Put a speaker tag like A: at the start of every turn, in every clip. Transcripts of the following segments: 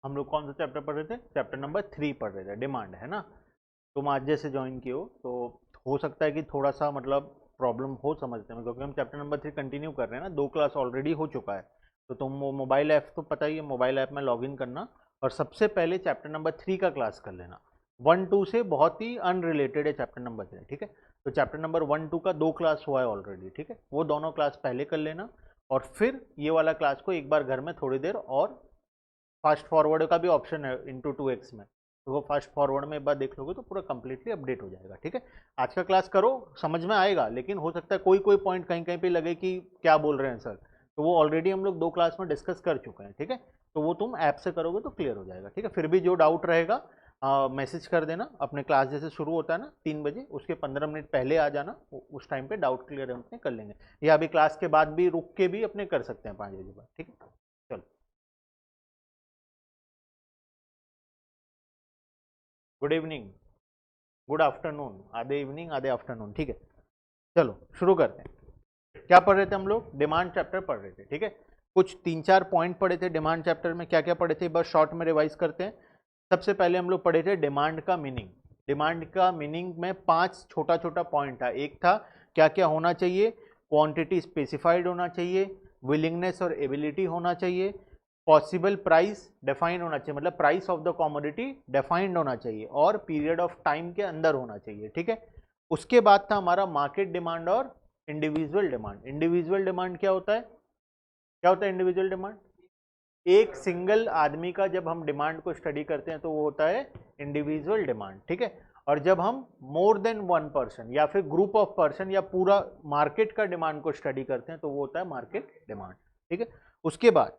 A: हम लोग कौन सा चैप्टर पढ़ रहे थे? चैप्टर नंबर 3 पढ़ रहे थे, डिमांड, है ना। तुम आज जैसे ज्वाइन किए हो तो हो सकता है कि थोड़ा सा मतलब प्रॉब्लम हो समझने में, क्योंकि हम चैप्टर नंबर 3 कंटिन्यू कर रहे हैं ना, 2 क्लास ऑलरेडी हो चुका है। तो तुम वो मोबाइल ऐप तो पता ही है, मोबाइल ऐप में लॉगिन करना और सबसे पहले चैप्टर नंबर 3 का क्लास कर लेना। 1-2 से बहुत ही अनरिलेटेड है चैप्टर नंबर 3, ठीक है। तो चैप्टर नंबर 1-2 का 2 क्लास हुआ है ऑलरेडी, ठीक है। वो दोनों क्लास पहले कर लेना और फिर ये वाला क्लास को एक बार घर में थोड़ी देर और, फास्ट फॉरवर्ड का भी ऑप्शन है इंटू 2x में, तो वो फास्ट फॉरवर्ड में एक बार देख लोगे तो पूरा कंप्लीटली अपडेट हो जाएगा, ठीक है। आज का क्लास करो, समझ में आएगा, लेकिन हो सकता है कोई कोई पॉइंट कहीं कहीं पे लगे कि क्या बोल रहे हैं सर, तो वो ऑलरेडी हम लोग 2 क्लास में डिस्कस कर चुके हैं, ठीक है। तो वो तुम ऐप से करोगे तो क्लियर हो जाएगा, ठीक है। फिर भी जो डाउट रहेगा मैसेज कर देना। अपने क्लास जैसे शुरू होता है ना 3 बजे, उसके 15 मिनट पहले आ जाना, उस टाइम पे डाउट क्लियर हम अपने कर लेंगे, या अभी क्लास के बाद भी रुक के भी अपने कर सकते हैं 5 बजे बाद, ठीक है। चलो, गुड इवनिंग, गुड आफ्टरनून, आधे इवनिंग आधे आफ्टरनून, ठीक है। चलो शुरू करते हैं। क्या पढ़ रहे थे हम लोग? डिमांड चैप्टर पढ़ रहे थे, ठीक है। कुछ 3-4 पॉइंट पढ़े थे डिमांड चैप्टर में। क्या क्या पढ़े थे बस शॉर्ट में रिवाइज करते हैं। सबसे पहले हम लोग पढ़े थे डिमांड का मीनिंग। डिमांड का मीनिंग में 5 छोटा छोटा पॉइंट था। एक था क्या क्या होना चाहिए, क्वांटिटी स्पेसिफाइड होना चाहिए, विलिंगनेस और एबिलिटी होना चाहिए, पॉसिबल प्राइस डिफाइंड होना चाहिए, मतलब price of the commodity defined होना चाहिए, और पीरियड ऑफ टाइम के अंदर होना चाहिए, ठीक है। उसके बाद था हमारा मार्केट डिमांड और इंडिविजुअल डिमांड। इंडिविजुअल डिमांड क्या होता है? क्या होता है इंडिविजुअल डिमांड? एक सिंगल आदमी का जब हम डिमांड को स्टडी करते हैं तो वो होता है इंडिविजुअल डिमांड, ठीक है। और जब हम मोर देन 1 पर्सन या फिर ग्रुप ऑफ पर्सन या पूरा मार्केट का डिमांड को स्टडी करते हैं तो वो होता है मार्केट डिमांड, ठीक है। उसके बाद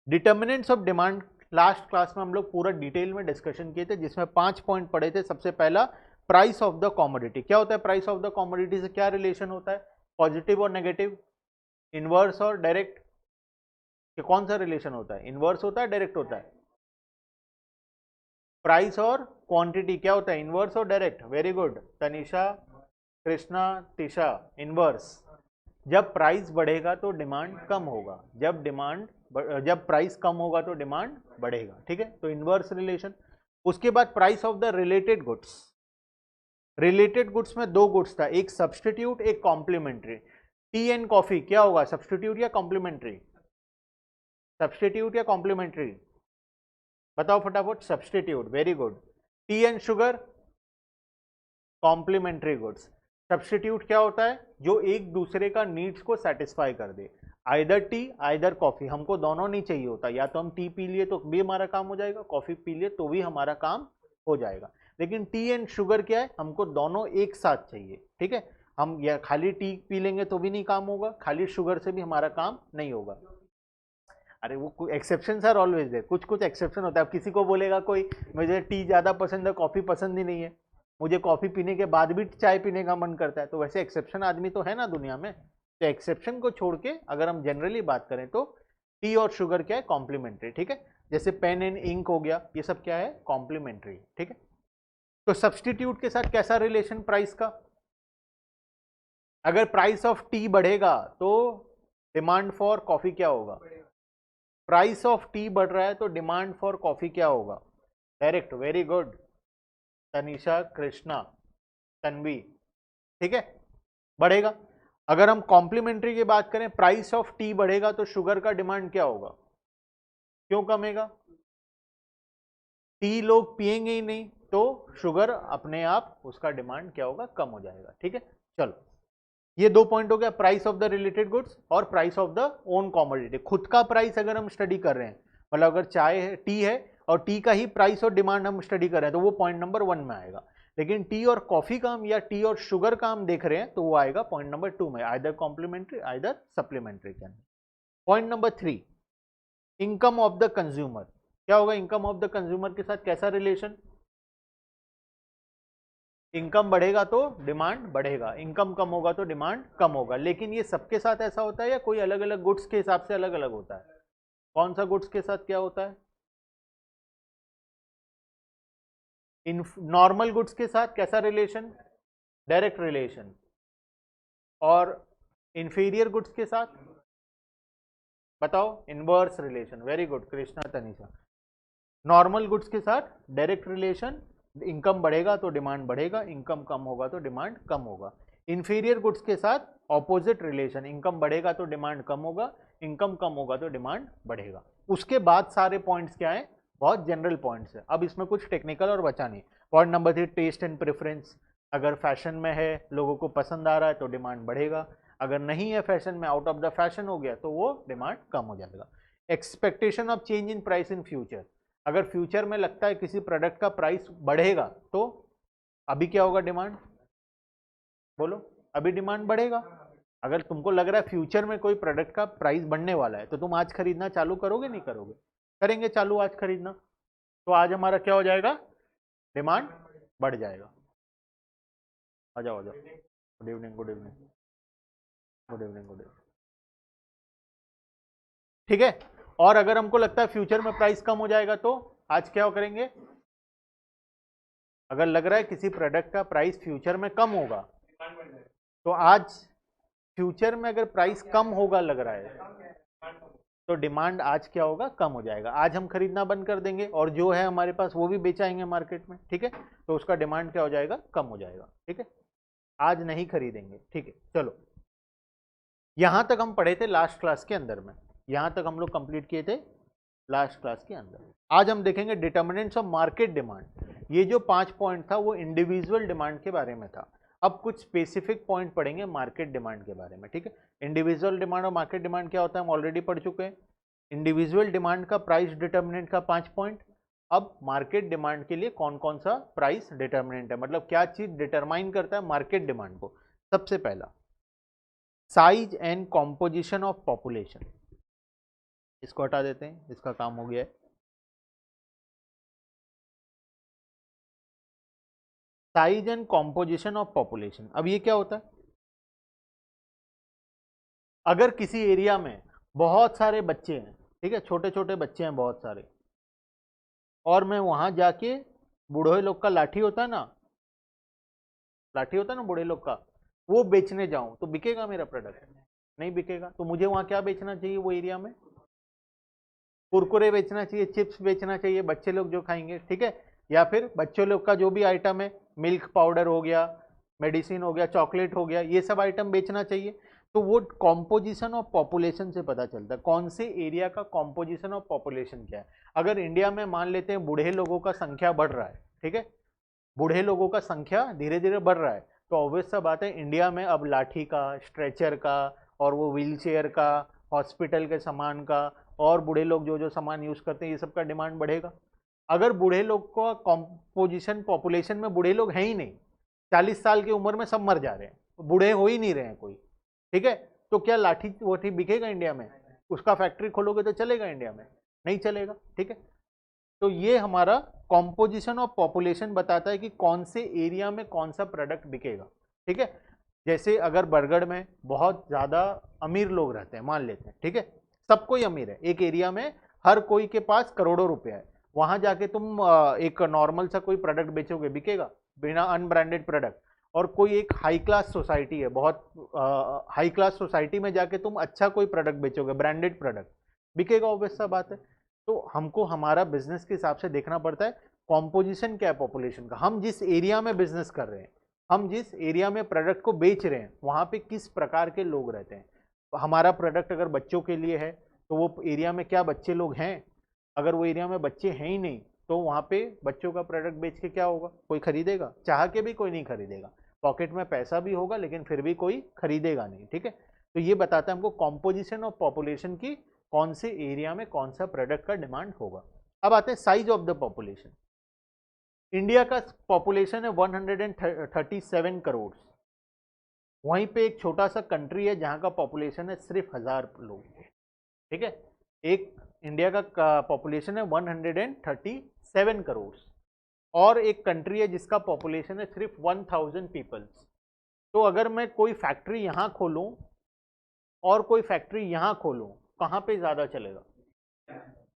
A: determinants of demand, last class में हम लोग पूरा डिटेल में डिस्कशन किए थे, जिसमें 5 पॉइंट पढ़े थे। सबसे पहला प्राइस ऑफ द कॉमोडिटी। क्या होता है प्राइस ऑफ द कॉमोडिटी से? क्या रिलेशन होता है? पॉजिटिव और नेगेटिव, इनवर्स और डायरेक्ट, कि कौन सा रिलेशन होता है? इनवर्स होता है, डायरेक्ट होता है? प्राइस और क्वांटिटी क्या होता है? इनवर्स और direct? Very good Tanisha, Krishna, Tisha, inverse. जब प्राइस बढ़ेगा तो डिमांड कम होगा, जब प्राइस कम होगा तो डिमांड बढ़ेगा, ठीक है। तो इनवर्स रिलेशन। उसके बाद price of the related goods. Related goods में 2 गुड्स था, एक सब्सटीट्यूट एक कॉम्प्लीमेंट्री। टी एंड कॉफी क्या होगा, सब्सटीट्यूट या कॉम्प्लीमेंट्री? सब्सटीट्यूट या कॉम्प्लीमेंट्री? बताओ फटाफट। Substitute, very good. Tea and sugar complementary goods. Substitute क्या होता है? जो एक दूसरे का नीड्स को सेटिस्फाई कर दे। आइदर टी आइदर कॉफी, हमको दोनों नहीं चाहिए होता, या तो हम टी पी लिए तो भी हमारा काम हो जाएगा, कॉफी पी लिए तो भी हमारा काम हो जाएगा। लेकिन टी एंड शुगर क्या है? हमको दोनों एक साथ चाहिए, ठीक है। हम या खाली टी पी लेंगे तो भी नहीं काम होगा, खाली शुगर से भी हमारा काम नहीं होगा। अरे वो एक्सेप्शन आर ऑलवेज देयर, कुछ कुछ एक्सेप्शन होता है। अब किसी को बोलेगा कोई मुझे टी ज़्यादा पसंद है, कॉफ़ी पसंद ही नहीं है, मुझे कॉफ़ी पीने के बाद भी चाय पीने का मन करता है, तो वैसे एक्सेप्शन आदमी तो है ना दुनिया में। तो एक्सेप्शन को छोड़ के अगर हम जनरली बात करें तो टी और शुगर क्या है? कॉम्प्लीमेंट्री, ठीक है। जैसे पेन एंड इंक हो गया, ये सब क्या है? कॉम्प्लीमेंट्री, ठीक है। तो सब्सटीट्यूट के साथ कैसा रिलेशन प्राइस का? अगर प्राइस ऑफ टी बढ़ेगा तो डिमांड फॉर कॉफ़ी क्या होगा? प्राइस ऑफ टी बढ़ रहा है तो डिमांड फॉर कॉफी क्या होगा? Direct, very good Tanisha, Krishna, Tanvi, ठीक है, बढ़ेगा। अगर हम कॉम्प्लीमेंट्री की बात करें, प्राइस ऑफ टी बढ़ेगा तो शुगर का डिमांड क्या होगा? क्यों कमेगा? टी लोग पिएंगे ही नहीं तो शुगर अपने आप उसका डिमांड क्या होगा? कम हो जाएगा, ठीक है। चलो, ये 2 पॉइंट हो गया, price of the related goods और price of the own commodity. खुद का प्राइस अगर हम स्टडी कर रहे हैं, मतलब अगर चाय है, टी है, और टी का ही प्राइस और डिमांड हम स्टडी कर रहे हैं तो वो पॉइंट नंबर 1 में आएगा। लेकिन टी और कॉफी का हम, या टी और शुगर का हम देख रहे हैं तो वो आएगा पॉइंट नंबर 2 में, आइदर कॉम्प्लीमेंट्री आइदर सप्लीमेंट्री के अंदर। Point number 3, income of the consumer. क्या होगा इनकम ऑफ द कंज्यूमर के साथ? कैसा रिलेशन? इनकम बढ़ेगा तो डिमांड बढ़ेगा, इनकम कम होगा तो डिमांड कम होगा। लेकिन ये सबके साथ ऐसा होता है या कोई अलग अलग गुड्स के हिसाब से अलग अलग होता है? कौन सा गुड्स के साथ क्या होता है? इन नॉर्मल गुड्स के साथ कैसा रिलेशन? Direct relation. और इंफीरियर गुड्स के साथ बताओ? Inverse relation. Very good Krishna, Tanisha, normal goods के साथ डायरेक्ट रिलेशन, इनकम बढ़ेगा तो डिमांड बढ़ेगा, इनकम कम होगा तो डिमांड कम होगा। इंफीरियर गुड्स के साथ ऑपोजिट रिलेशन, इनकम बढ़ेगा तो डिमांड कम होगा, इनकम कम होगा तो डिमांड बढ़ेगा। उसके बाद सारे पॉइंट्स क्या है, बहुत जनरल पॉइंट्स है। अब इसमें कुछ टेक्निकल और बचा नहीं। Point number 3, test and preference. अगर फैशन में है, लोगों को पसंद आ रहा है तो डिमांड बढ़ेगा, अगर नहीं है फैशन में, आउट ऑफ द फैशन हो गया तो वो डिमांड कम हो जाएगा। Expectation of change in price in future. अगर फ्यूचर में लगता है किसी प्रोडक्ट का प्राइस बढ़ेगा तो अभी क्या होगा, डिमांड बोलो, अभी डिमांड बढ़ेगा। अगर तुमको लग रहा है फ्यूचर में कोई प्रोडक्ट का प्राइस बढ़ने वाला है तो तुम आज खरीदना चालू करोगे, नहीं करोगे? करेंगे चालू आज खरीदना, तो आज हमारा क्या हो जाएगा, डिमांड बढ़ जाएगा। आ जाओ आ जाओ। Good evening, good evening, good evening, good evening. ठीक है। और अगर हमको लगता है फ्यूचर में प्राइस कम हो जाएगा तो आज क्या करेंगे, अगर लग रहा है किसी प्रोडक्ट का प्राइस फ्यूचर में कम होगा तो आज फ्यूचर में अगर प्राइस कम होगा लग रहा है तो डिमांड आज क्या होगा, कम हो जाएगा। आज हम खरीदना बंद कर देंगे और जो है हमारे पास वो भी बेचाएंगे मार्केट में, ठीक है, तो उसका डिमांड क्या हो जाएगा, कम हो जाएगा। ठीक है, आज नहीं खरीदेंगे। ठीक है, चलो यहां तक हम पढ़े थे लास्ट क्लास के अंदर में, यहां तक हम लोग कंप्लीट किए थे लास्ट क्लास के अंदर। आज हम देखेंगे डिटर्मिनेंट्स ऑफ मार्केट डिमांड। ये जो 5 पॉइंट था वो इंडिविजुअल डिमांड के बारे में था। अब कुछ स्पेसिफिक पॉइंट पढ़ेंगे मार्केट डिमांड के बारे में। ठीक है, इंडिविजुअल डिमांड और मार्केट डिमांड क्या होता है हम ऑलरेडी पढ़ चुके हैं। इंडिविजुअल डिमांड का प्राइस डिटर्मिनेंट का 5 पॉइंट। अब मार्केट डिमांड के लिए कौन कौन सा प्राइस डिटर्मिनेंट है, मतलब क्या चीज डिटरमाइन करता है मार्केट डिमांड को। सबसे पहला, size and composition of population. इसको हटा देते हैं, इसका काम हो गया है। Size and composition of population, अब ये क्या होता है, अगर किसी एरिया में बहुत सारे बच्चे हैं, ठीक है, छोटे छोटे बच्चे हैं बहुत सारे, और मैं वहां जाके, बूढ़े लोग का लाठी होता है ना, लाठी होता है ना बूढ़े लोग का, वो बेचने जाऊं तो बिकेगा मेरा प्रोडक्ट? नहीं बिकेगा। तो मुझे वहां क्या बेचना चाहिए, वो एरिया में कुरकुरे बेचना चाहिए, चिप्स बेचना चाहिए, बच्चे लोग जो खाएंगे, ठीक है, या फिर बच्चों लोग का जो भी आइटम है, मिल्क पाउडर हो गया, मेडिसिन हो गया, चॉकलेट हो गया, ये सब आइटम बेचना चाहिए। तो वो कॉम्पोजिशन ऑफ पॉपुलेशन से पता चलता है कौन से एरिया का कॉम्पोजिशन ऑफ पॉपुलेशन क्या है। अगर इंडिया में मान लेते हैं बूढ़े लोगों का संख्या बढ़ रहा है, ठीक है, बूढ़े लोगों का संख्या धीरे धीरे बढ़ रहा है, तो ऑब्वियस सा बात है इंडिया में अब लाठी का, स्ट्रेचर का, और वो व्हील चेयर का, हॉस्पिटल के सामान का, और बूढ़े लोग जो जो सामान यूज करते हैं ये सब का डिमांड बढ़ेगा। अगर बूढ़े लोग का कॉम्पोजिशन, पॉपुलेशन में बूढ़े लोग हैं ही नहीं, 40 साल की उम्र में सब मर जा रहे हैं, बूढ़े हो ही नहीं रहे हैं कोई, ठीक है, तो क्या लाठी वोठी बिकेगा इंडिया में? उसका फैक्ट्री खोलोगे तो चलेगा इंडिया में? नहीं चलेगा। ठीक है, तो ये हमारा कॉम्पोजिशन ऑफ पॉपुलेशन बताता है कि कौन से एरिया में कौन सा प्रोडक्ट बिकेगा। ठीक है, जैसे अगर बरगढ़ में बहुत ज़्यादा अमीर लोग रहते हैं मान लेते हैं, ठीक है, सब कोई अमीर है, एक एरिया में हर कोई के पास करोड़ों रुपया है, वहां जाके तुम एक नॉर्मल सा कोई प्रोडक्ट बेचोगे, बिकेगा? बिना अनब्रांडेड प्रोडक्ट। और कोई एक हाई क्लास सोसाइटी है, बहुत हाई क्लास सोसाइटी में जाके तुम अच्छा कोई प्रोडक्ट बेचोगे, ब्रांडेड प्रोडक्ट, बिकेगा? ऑब्वियस सा बात है। तो हमको हमारा बिजनेस के हिसाब से देखना पड़ता है कॉम्पोजिशन क्या है पॉपुलेशन का, हम जिस एरिया में बिजनेस कर रहे हैं, हम जिस एरिया में प्रोडक्ट को बेच रहे हैं, वहां पे किस प्रकार के लोग रहते हैं। हमारा प्रोडक्ट अगर बच्चों के लिए है तो वो एरिया में क्या बच्चे लोग हैं? अगर वो एरिया में बच्चे हैं ही नहीं तो वहां पे बच्चों का प्रोडक्ट बेच के क्या होगा, कोई खरीदेगा? चाह के भी कोई नहीं खरीदेगा, पॉकेट में पैसा भी होगा लेकिन फिर भी कोई खरीदेगा नहीं। ठीक है, तो ये बताता है हमको कॉम्पोजिशन ऑफ पॉपुलेशन की, कौन से एरिया में कौन सा प्रोडक्ट का डिमांड होगा। अब आते हैं size of the population. India का पॉपुलेशन है 137 करोड़, वहीं पे एक छोटा सा कंट्री है जहां का पॉपुलेशन है सिर्फ 1000 लोग। ठीक है, एक इंडिया का पॉपुलेशन है 137 करोड़, और एक कंट्री है जिसका पॉपुलेशन है सिर्फ 1000 पीपल्स। तो अगर मैं कोई फैक्ट्री यहां खोलूं और कोई फैक्ट्री यहां खोलूं, कहां पे ज्यादा चलेगा?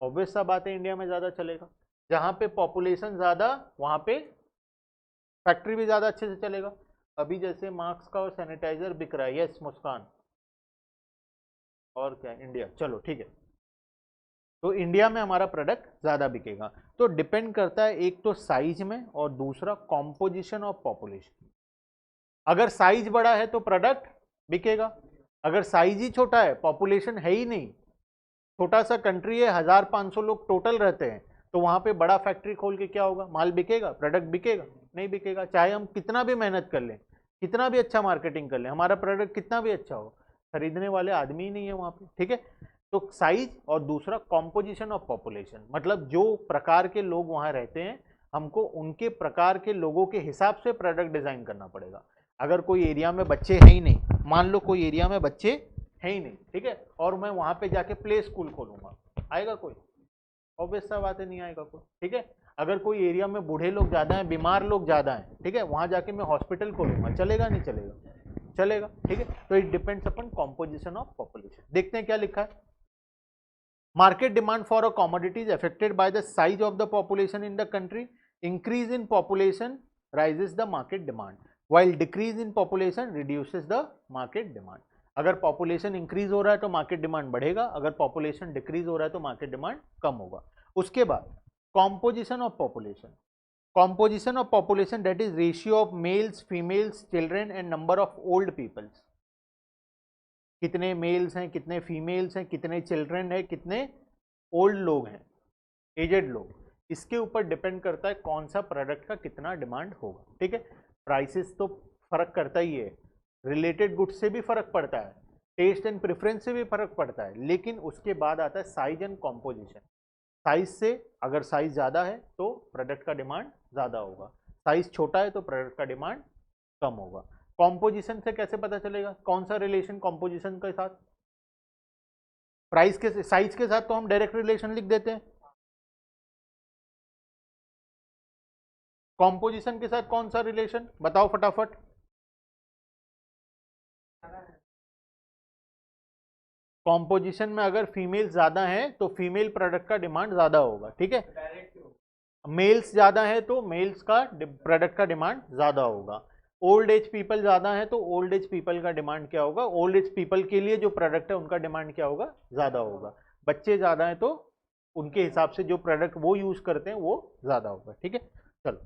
A: ऑब्वियस सा बात है इंडिया में ज्यादा चलेगा। जहां पे पॉपुलेशन ज्यादा वहां पे फैक्ट्री भी ज्यादा अच्छे से चलेगा। अभी जैसे मास्क का और सैनिटाइजर बिक रहा है, यस मुस्कान, और क्या इंडिया, चलो ठीक है, तो इंडिया में हमारा प्रोडक्ट ज़्यादा बिकेगा। तो डिपेंड करता है एक तो साइज में और दूसरा कॉम्पोजिशन ऑफ पॉपुलेशन। अगर साइज बड़ा है तो प्रोडक्ट बिकेगा, अगर साइज ही छोटा है, पॉपुलेशन है ही नहीं, छोटा सा कंट्री है, 1500 लोग टोटल रहते हैं, तो वहां पे बड़ा फैक्ट्री खोल के क्या होगा, माल बिकेगा, प्रोडक्ट बिकेगा? नहीं बिकेगा। चाहे हम कितना भी मेहनत कर लें, कितना भी अच्छा मार्केटिंग कर लें, हमारा प्रोडक्ट कितना भी अच्छा हो, खरीदने वाले आदमी ही नहीं है वहां पे, ठीक है। तो साइज और दूसरा कॉम्पोजिशन ऑफ पॉपुलेशन, मतलब जो प्रकार के लोग वहां रहते हैं, हमको उनके प्रकार के लोगों के हिसाब से प्रोडक्ट डिजाइन करना पड़ेगा। अगर कोई एरिया में बच्चे हैं ही नहीं, मान लो कोई एरिया में बच्चे है ही नहीं, ठीक है, और मैं वहां पे जाके प्ले स्कूल खोलूंगा, आएगा कोई? ऑब्वियस सा बात है, नहीं आएगा कोई, ठीक है। अगर कोई एरिया में बूढ़े लोग ज्यादा हैं, बीमार लोग ज्यादा हैं, ठीक है, वहां जाके मैं हॉस्पिटल खोलूंगा, चलेगा नहीं चलेगा? चलेगा, ठीक है। तो it depends upon composition of population. देखते हैं क्या लिखा है। Market demand for a commodity is affected by the size of the population in the country. Increase in population rises the market demand, while decrease in population reduces the market demand। अगर population increase हो रहा है तो market demand बढ़ेगा, अगर population decrease हो रहा है तो मार्केट डिमांड कम होगा। उसके बाद composition of population, composition of population that is ratio of males, females, children and number of old peoples. कितने मेल्स हैं, कितने फीमेल्स हैं, कितने चिल्ड्रेन है, कितने ओल्ड लोग हैं, एजेड लोग, इसके ऊपर डिपेंड करता है कौन सा प्रोडक्ट का कितना डिमांड होगा, ठीक है। प्राइसेस तो फर्क करता ही है, रिलेटेड गुड्स से भी फर्क पड़ता है, टेस्ट एंड प्रेफरेंस से भी फर्क पड़ता है, लेकिन उसके बाद आता है साइज एंड कॉम्पोजिशन। साइज से, अगर साइज ज़्यादा है तो प्रोडक्ट का डिमांड ज़्यादा होगा, साइज छोटा है तो प्रोडक्ट का डिमांड कम होगा। कॉम्पोजिशन से कैसे पता चलेगा, कौन सा रिलेशन कॉम्पोजिशन के साथ? प्राइस के साइज के साथ तो हम डायरेक्ट रिलेशन लिख देते हैं, कॉम्पोजिशन के साथ कौन सा रिलेशन बताओ फटाफट। कॉम्पोजिशन में अगर फीमेल ज्यादा है तो फीमेल प्रोडक्ट का डिमांड ज्यादा होगा, ठीक है। मेल्स ज्यादा है तो मेल्स का प्रोडक्ट का डिमांड ज्यादा होगा। ओल्ड एज पीपल ज्यादा है तो ओल्ड एज पीपल का डिमांड क्या होगा, ओल्ड एज पीपल के लिए जो प्रोडक्ट है उनका डिमांड क्या होगा, ज्यादा होगा। बच्चे ज्यादा है तो उनके हिसाब से जो प्रोडक्ट वो यूज करते हैं वो ज्यादा होगा, ठीक है। चलो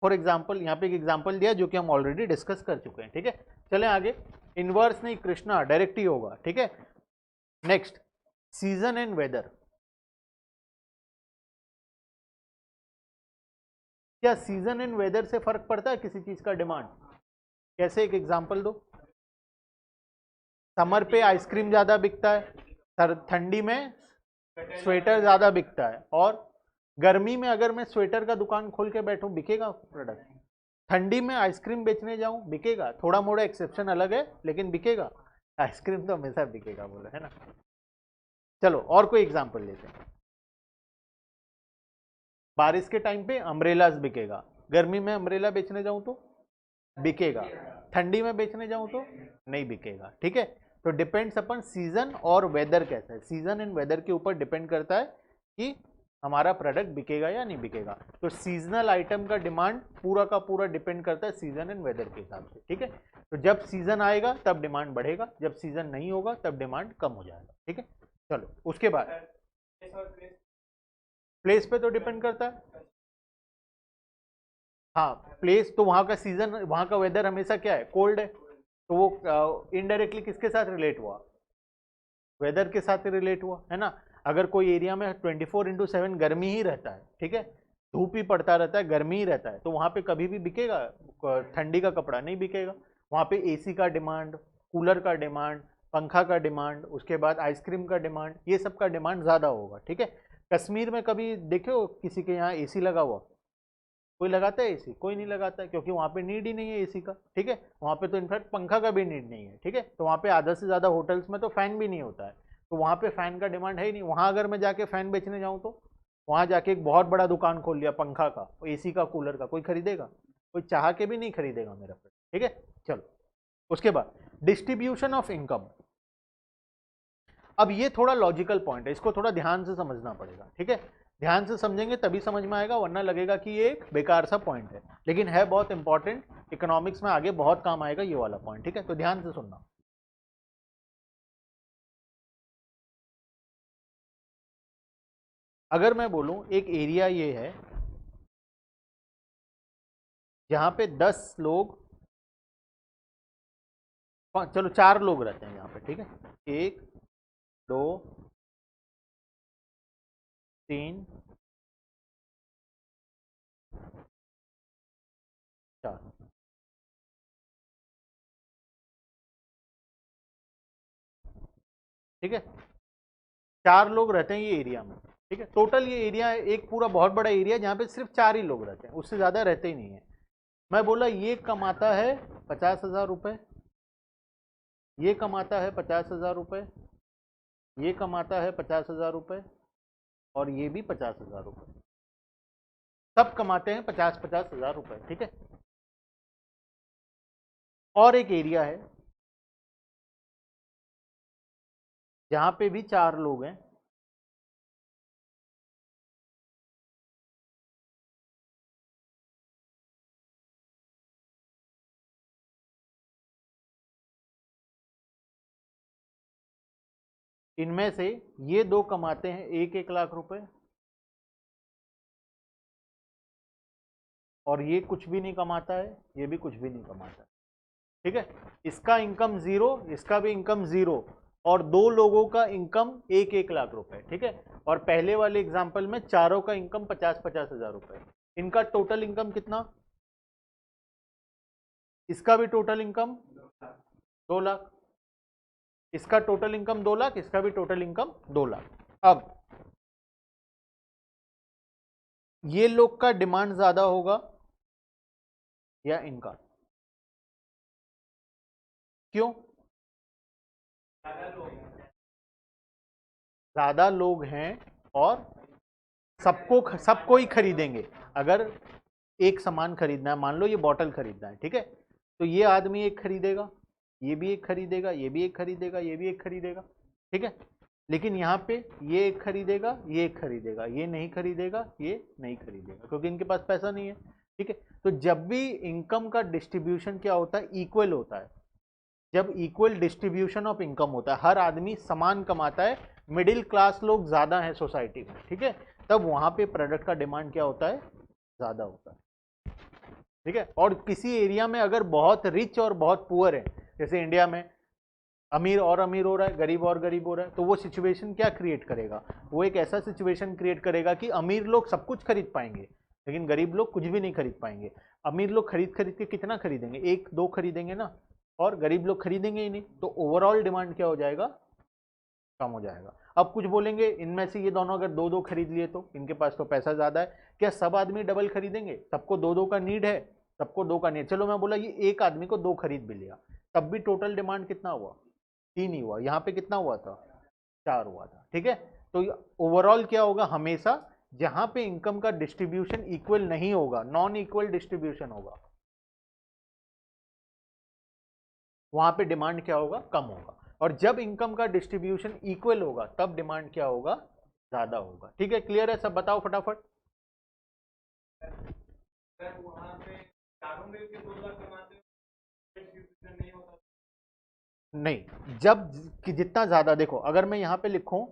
A: फॉर एग्जाम्पल, यहाँ पे एक एग्जाम्पल दिया जो कि हम ऑलरेडी डिस्कस कर चुके हैं, ठीक है। चलें आगे, इनवर्स नहीं कृष्णा, डायरेक्ट ही होगा, ठीक है। Next, season and weather. क्या सीजन एंड वेदर से फर्क पड़ता है किसी चीज का डिमांड? कैसे, एक एग्जाम्पल दो। समर पे आइसक्रीम ज्यादा बिकता है, ठंडी में स्वेटर ज्यादा बिकता है, और गर्मी में अगर मैं स्वेटर का दुकान खोल के बैठूं बिकेगा प्रोडक्ट? ठंडी में आइसक्रीम बेचने जाऊं बिकेगा? थोड़ा मोड़ा एक्सेप्शन अलग है लेकिन बिकेगा, आइसक्रीम तो हमेशा बिकेगा, बोला है ना। चलो और कोई एग्जांपल लेते हैं। बारिश के टाइम पे अम्ब्रेलाज बिकेगा, गर्मी में अम्ब्रेला बेचने जाऊं तो बिकेगा, ठंडी में बेचने जाऊं तो नहीं बिकेगा, ठीक है। तो डिपेंड्स अपन सीजन और वेदर कैसा है, सीजन एंड वेदर के ऊपर डिपेंड करता है कि हमारा प्रोडक्ट बिकेगा या नहीं बिकेगा। तो सीजनल आइटम का डिमांड पूरा का पूरा डिपेंड करता है सीजन एंड वेदर के हिसाब से, ठीक है। तो जब सीजन आएगा तब डिमांड बढ़ेगा, जब सीजन नहीं होगा तब डिमांड कम हो जाएगा, ठीक है। चलो उसके बाद प्लेस पे तो डिपेंड करता है, हाँ प्लेस तो वहाँ का सीजन, वहाँ का वेदर हमेशा क्या है, कोल्ड है, तो वो इनडायरेक्टली किसके साथ रिलेट हुआ, वेदर के साथ रिलेट हुआ, है ना। अगर कोई एरिया में 24/7 गर्मी ही रहता है, ठीक है, धूप ही पड़ता रहता है, गर्मी ही रहता है, तो वहाँ पे कभी भी बिकेगा ठंडी का कपड़ा? नहीं बिकेगा। वहाँ पे एसी का डिमांड, कूलर का डिमांड, पंखा का डिमांड, उसके बाद आइसक्रीम का डिमांड, ये सब का डिमांड ज़्यादा होगा, ठीक है। कश्मीर में कभी देखे हो किसी के यहाँ एसी लगा हुआ? कोई लगाता है एसी? कोई नहीं लगाता है, क्योंकि वहाँ पे नीड ही नहीं है एसी का, ठीक है। वहाँ पे तो इनफैक्ट पंखा का भी नीड नहीं है, ठीक है। तो वहाँ पे आधा से ज़्यादा होटल्स में तो फैन भी नहीं होता है, तो वहाँ पे फैन का डिमांड है ही नहीं। वहाँ अगर मैं जाके फैन बेचने जाऊँ तो वहाँ जाके एक बहुत बड़ा दुकान खोल लिया पंखा का, एसी का, कूलर का, कोई खरीदेगा? कोई चाह के भी नहीं खरीदेगा मेरा फ्रेंड, ठीक है। चलो उसके बाद डिस्ट्रीब्यूशन ऑफ इनकम। अब ये थोड़ा लॉजिकल पॉइंट है, इसको थोड़ा ध्यान से समझना पड़ेगा, ठीक है। ध्यान से समझेंगे तभी समझ में आएगा, वरना लगेगा कि ये एक बेकार सा पॉइंट है, लेकिन है बहुत इंपॉर्टेंट, इकोनॉमिक्स में आगे बहुत काम आएगा ये वाला पॉइंट, ठीक है। तो ध्यान से सुनना। अगर मैं बोलूं एक एरिया ये है जहां पे 10 लोग, चलो 4 लोग रहते हैं यहाँ पे, ठीक है, 1 2 3 4, ठीक है, 4 लोग रहते हैं ये एरिया में, ठीक है। टोटल ये एरिया एक पूरा बहुत बड़ा एरिया जहाँ पे सिर्फ 4 ही लोग रहते हैं, उससे ज़्यादा रहते ही नहीं है। मैं बोला ये कमाता है 50,000 रुपये, ये कमाता है 50,000 रुपये, ये कमाता है 50,000 रुपये, और ये भी 50,000 रुपये। सब कमाते हैं 50,000 रुपये, ठीक है। और एक एरिया है जहाँ पे भी 4 लोग हैं, इनमें से ये 2 कमाते हैं 1,00,000 रुपए, और ये कुछ भी नहीं कमाता है, ये भी कुछ भी नहीं कमाता है, ठीक है। इसका इनकम 0, इसका भी इनकम 0, और 2 लोगों का इनकम 1,00,000 रुपए, ठीक है। और पहले वाले एग्जाम्पल में चारों का इनकम 50-50 हजार रुपए। इनका टोटल इनकम कितना? इसका भी टोटल इनकम 2 लाख, इसका टोटल इनकम 2 लाख, इसका भी टोटल इनकम 2 लाख। अब ये लोग का डिमांड ज्यादा होगा या इनका? क्यों? ज्यादा लोग हैं और सबको ही खरीदेंगे। अगर एक सामान खरीदना है, मान लो ये बॉटल खरीदना है, ठीक है, तो ये आदमी एक खरीदेगा, ये भी एक खरीदेगा, ये भी एक खरीदेगा, ये भी एक खरीदेगा, ठीक है। लेकिन यहाँ पे ये एक खरीदेगा, ये एक खरीदेगा, ये नहीं खरीदेगा, ये नहीं खरीदेगा, क्योंकि इनके पास पैसा नहीं है, ठीक है। तो जब भी इनकम का डिस्ट्रीब्यूशन क्या होता है? इक्वल होता है। जब इक्वल डिस्ट्रीब्यूशन ऑफ इनकम होता है, हर आदमी समान कमाता है, मिडिल क्लास लोग ज्यादा है सोसाइटी में, ठीक है, तब वहां पे प्रोडक्ट का डिमांड क्या होता है? ज्यादा होता है, ठीक है। और किसी एरिया में अगर बहुत रिच और बहुत पुअर है, जैसे इंडिया में अमीर और अमीर हो रहा है, गरीब और गरीब हो रहा है, तो वो सिचुएशन क्या क्रिएट करेगा? वो एक ऐसा सिचुएशन क्रिएट करेगा कि अमीर लोग सब कुछ खरीद पाएंगे, लेकिन गरीब लोग कुछ भी नहीं खरीद पाएंगे। अमीर लोग खरीद खरीद के कितना खरीदेंगे? 1-2 खरीदेंगे ना, और गरीब लोग खरीदेंगे ही नहीं, तो ओवरऑल डिमांड क्या हो जाएगा? कम हो जाएगा। अब कुछ बोलेंगे इनमें से ये दोनों अगर 2-2 खरीद लिए तो इनके पास तो पैसा ज्यादा है, क्या सब आदमी डबल खरीदेंगे? सबको 2-2 का नीड है, सबको 2 का नीड। चलो मैं बोला ये एक आदमी को 2 खरीद भी लिया, तब भी टोटल डिमांड कितना हुआ? 3 ही हुआ। यहाँ पे कितना हुआ था? 4 हुआ था, ठीक है। तो ओवरऑल क्या होगा? हमेशा जहां पे इनकम का डिस्ट्रीब्यूशन इक्वल नहीं होगा, नॉन इक्वल डिस्ट्रीब्यूशन होगा, वहां पे डिमांड क्या होगा? कम होगा। और जब इनकम का डिस्ट्रीब्यूशन इक्वल होगा तब डिमांड क्या होगा? ज्यादा होगा, ठीक है। क्लियर है सब? बताओ फटाफट। नहीं, जब जितना ज्यादा, देखो अगर मैं यहां पे लिखूं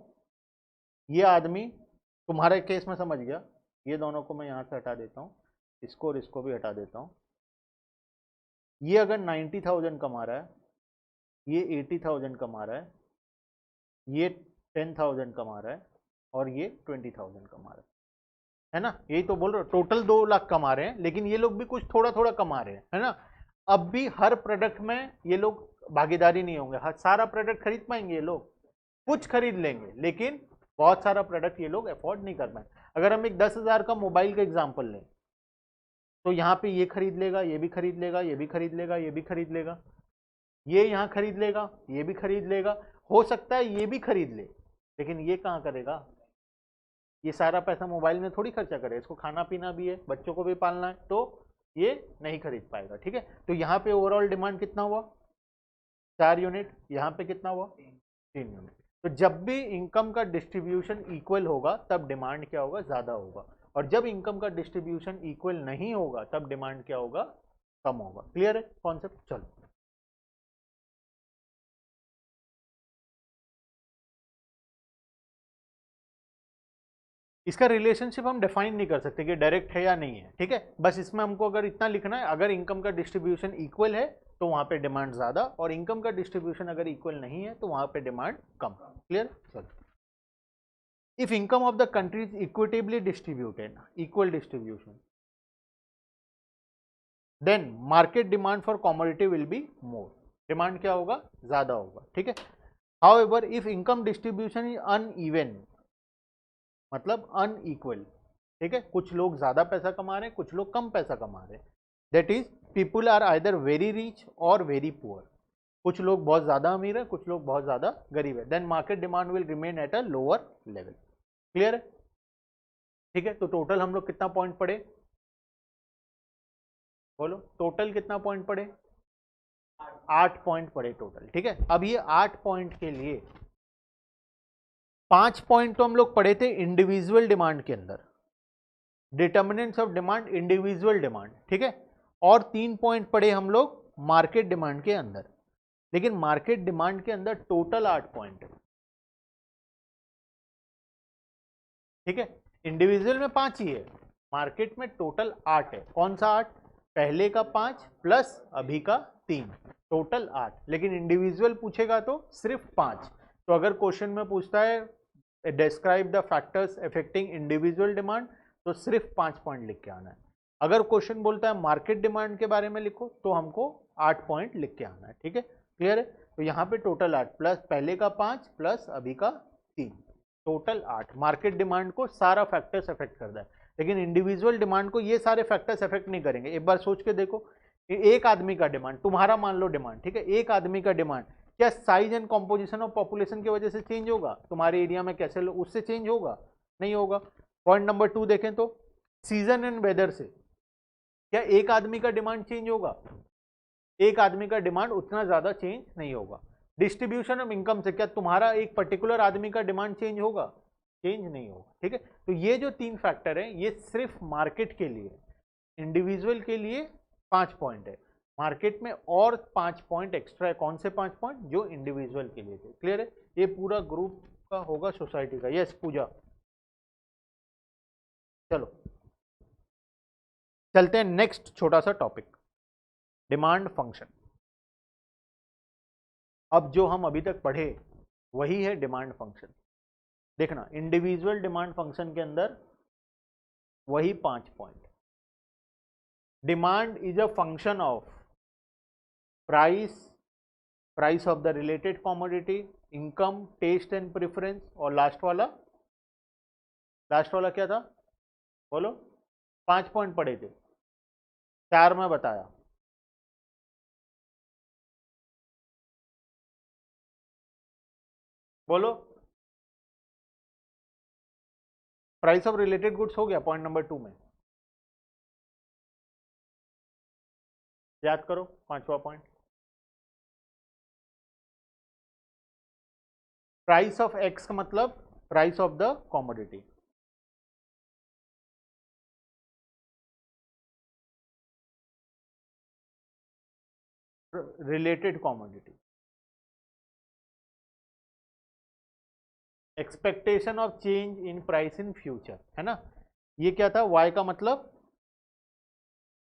A: ये आदमी, तुम्हारे केस में समझ गया, ये दोनों को मैं यहां से हटा देता हूं, इसको और इसको भी हटा देता हूं। ये अगर 90,000 कमा रहा है, ये 80,000 कमा रहा है, ये 10,000 कमा रहा है, और ये 20,000 कमा रहा है ना? यही तो बोल रहे हो, टोटल 2 लाख कमा रहे हैं, लेकिन ये लोग भी कुछ थोड़ा थोड़ा कमा रहे हैं, है ना? अब भी हर प्रोडक्ट में ये लोग भागीदारी नहीं होंगे, हर सारा प्रोडक्ट खरीद पाएंगे ये लोग? कुछ खरीद लेंगे, लेकिन बहुत सारा प्रोडक्ट ये लोग अफोर्ड नहीं कर पाए। अगर हम एक 10,000 का मोबाइल का एग्जाम्पल लें, तो यहाँ पे ये खरीद लेगा, ये भी खरीद लेगा, ये भी खरीद लेगा, ये भी खरीद लेगा, ये यहाँ खरीद लेगा, ये भी खरीद लेगा, हो सकता है ये भी खरीद ले, लेकिन ये कहाँ करेगा? ये सारा पैसा मोबाइल में थोड़ी खर्चा करे, इसको खाना पीना भी है, बच्चों को भी पालना है, तो ये नहीं खरीद पाएगा, ठीक है। तो यहाँ पे ओवरऑल डिमांड कितना हुआ? 4 यूनिट। यहाँ पे कितना हुआ? 3 यूनिट। तो जब भी इनकम का डिस्ट्रीब्यूशन इक्वल होगा तब डिमांड क्या होगा? ज्यादा होगा। और जब इनकम का डिस्ट्रीब्यूशन इक्वल नहीं होगा तब डिमांड क्या होगा? कम होगा। क्लियर है कॉन्सेप्ट? चलो। इसका रिलेशनशिप हम डिफाइन नहीं कर सकते कि डायरेक्ट है या नहीं है, ठीक है। बस इसमें हमको अगर इतना लिखना है, अगर इनकम का डिस्ट्रीब्यूशन इक्वल है तो वहां पे डिमांड ज्यादा, और इनकम का डिस्ट्रीब्यूशन अगर इक्वल नहीं है तो वहां पे डिमांड कम। क्लियर? चलो, if income of the country is equitably distributed, equal distribution, then market demand for commodity will be more, demand क्या होगा? ज्यादा होगा, ठीक है। However if income distribution is uneven, मतलब अनइक्वल, ठीक है, कुछ लोग ज्यादा पैसा कमा रहे हैं, कुछ लोग कम पैसा कमा रहे हैं, that is people are either very rich और वेरी पुअर, कुछ लोग बहुत ज्यादा अमीर है, कुछ लोग बहुत ज्यादा गरीब है, then market demand will remain at a lower level. Clear है? ठीक है, तो टोटल हम लोग कितना पॉइंट पढ़े? बोलो, टोटल कितना पॉइंट पढ़े? 8 पॉइंट पढ़े टोटल, ठीक है। अब ये 8 पॉइंट के लिए 5 पॉइंट तो हम लोग पढ़े थे इंडिविजुअल डिमांड के अंदर, determinants of demand, individual demand, ठीक है, और 3 पॉइंट पढ़े हम लोग मार्केट डिमांड के अंदर। लेकिन मार्केट डिमांड के अंदर टोटल 8 पॉइंट है, ठीक है। इंडिविजुअल में 5 ही है, मार्केट में टोटल 8 है। कौन सा 8? पहले का 5 प्लस अभी का 3, टोटल 8। लेकिन इंडिविजुअल पूछेगा तो सिर्फ 5। तो अगर क्वेश्चन में पूछता है describe the factors affecting individual demand, तो सिर्फ 5 पॉइंट लिख के आना है। अगर क्वेश्चन बोलता है मार्केट डिमांड के बारे में लिखो, तो हमको 8 पॉइंट लिख के आना है, ठीक है। क्लियर है? तो यहाँ पे टोटल 8 प्लस पहले का 5 प्लस अभी का 3, टोटल 8। मार्केट डिमांड को सारा फैक्टर्स अफेक्ट करता है, लेकिन इंडिविजुअल डिमांड को ये सारे फैक्टर्स अफेक्ट नहीं करेंगे। एक बार सोच के देखो, एक आदमी का डिमांड, तुम्हारा मान लो डिमांड, ठीक है, एक आदमी का डिमांड क्या size and composition of population की वजह से चेंज होगा? तुम्हारे एरिया में कैसे लोग, उससे चेंज होगा? नहीं होगा। पॉइंट नंबर 2 देखें तो सीजन एंड वेदर से क्या एक आदमी का डिमांड चेंज होगा? एक आदमी का डिमांड उतना ज्यादा चेंज नहीं होगा। डिस्ट्रीब्यूशन ऑफ इनकम से क्या तुम्हारा एक पर्टिकुलर आदमी का डिमांड चेंज होगा? चेंज नहीं होगा, ठीक है। तो ये जो 3 फैक्टर हैं, ये सिर्फ मार्केट के लिए, इंडिविजुअल के लिए 5 पॉइंट है, मार्केट में और 5 पॉइंट एक्स्ट्रा है। कौन से 5 पॉइंट? जो इंडिविजुअल के लिए थे। क्लियर है? ये पूरा ग्रुप का होगा, सोसाइटी का। यस पूजा, चलो चलते हैं नेक्स्ट छोटा सा टॉपिक, डिमांड फंक्शन। अब जो हम अभी तक पढ़े वही है डिमांड फंक्शन। देखना, इंडिविजुअल डिमांड फंक्शन के अंदर वही 5 point. Demand is a function of price, price of the related commodity, income, test and preference, और लास्ट वाला, लास्ट वाला क्या था? बोलो। 5 पॉइंट पढ़े थे, 4 में बताया। बोलो। प्राइस ऑफ रिलेटेड गुड्स हो गया पॉइंट नंबर 2 में, याद करो 5वां पॉइंट। प्राइस ऑफ एक्स का मतलब price of the commodity, related commodity. Expectation of change in price in future, है ना। ये क्या था? वाई का मतलब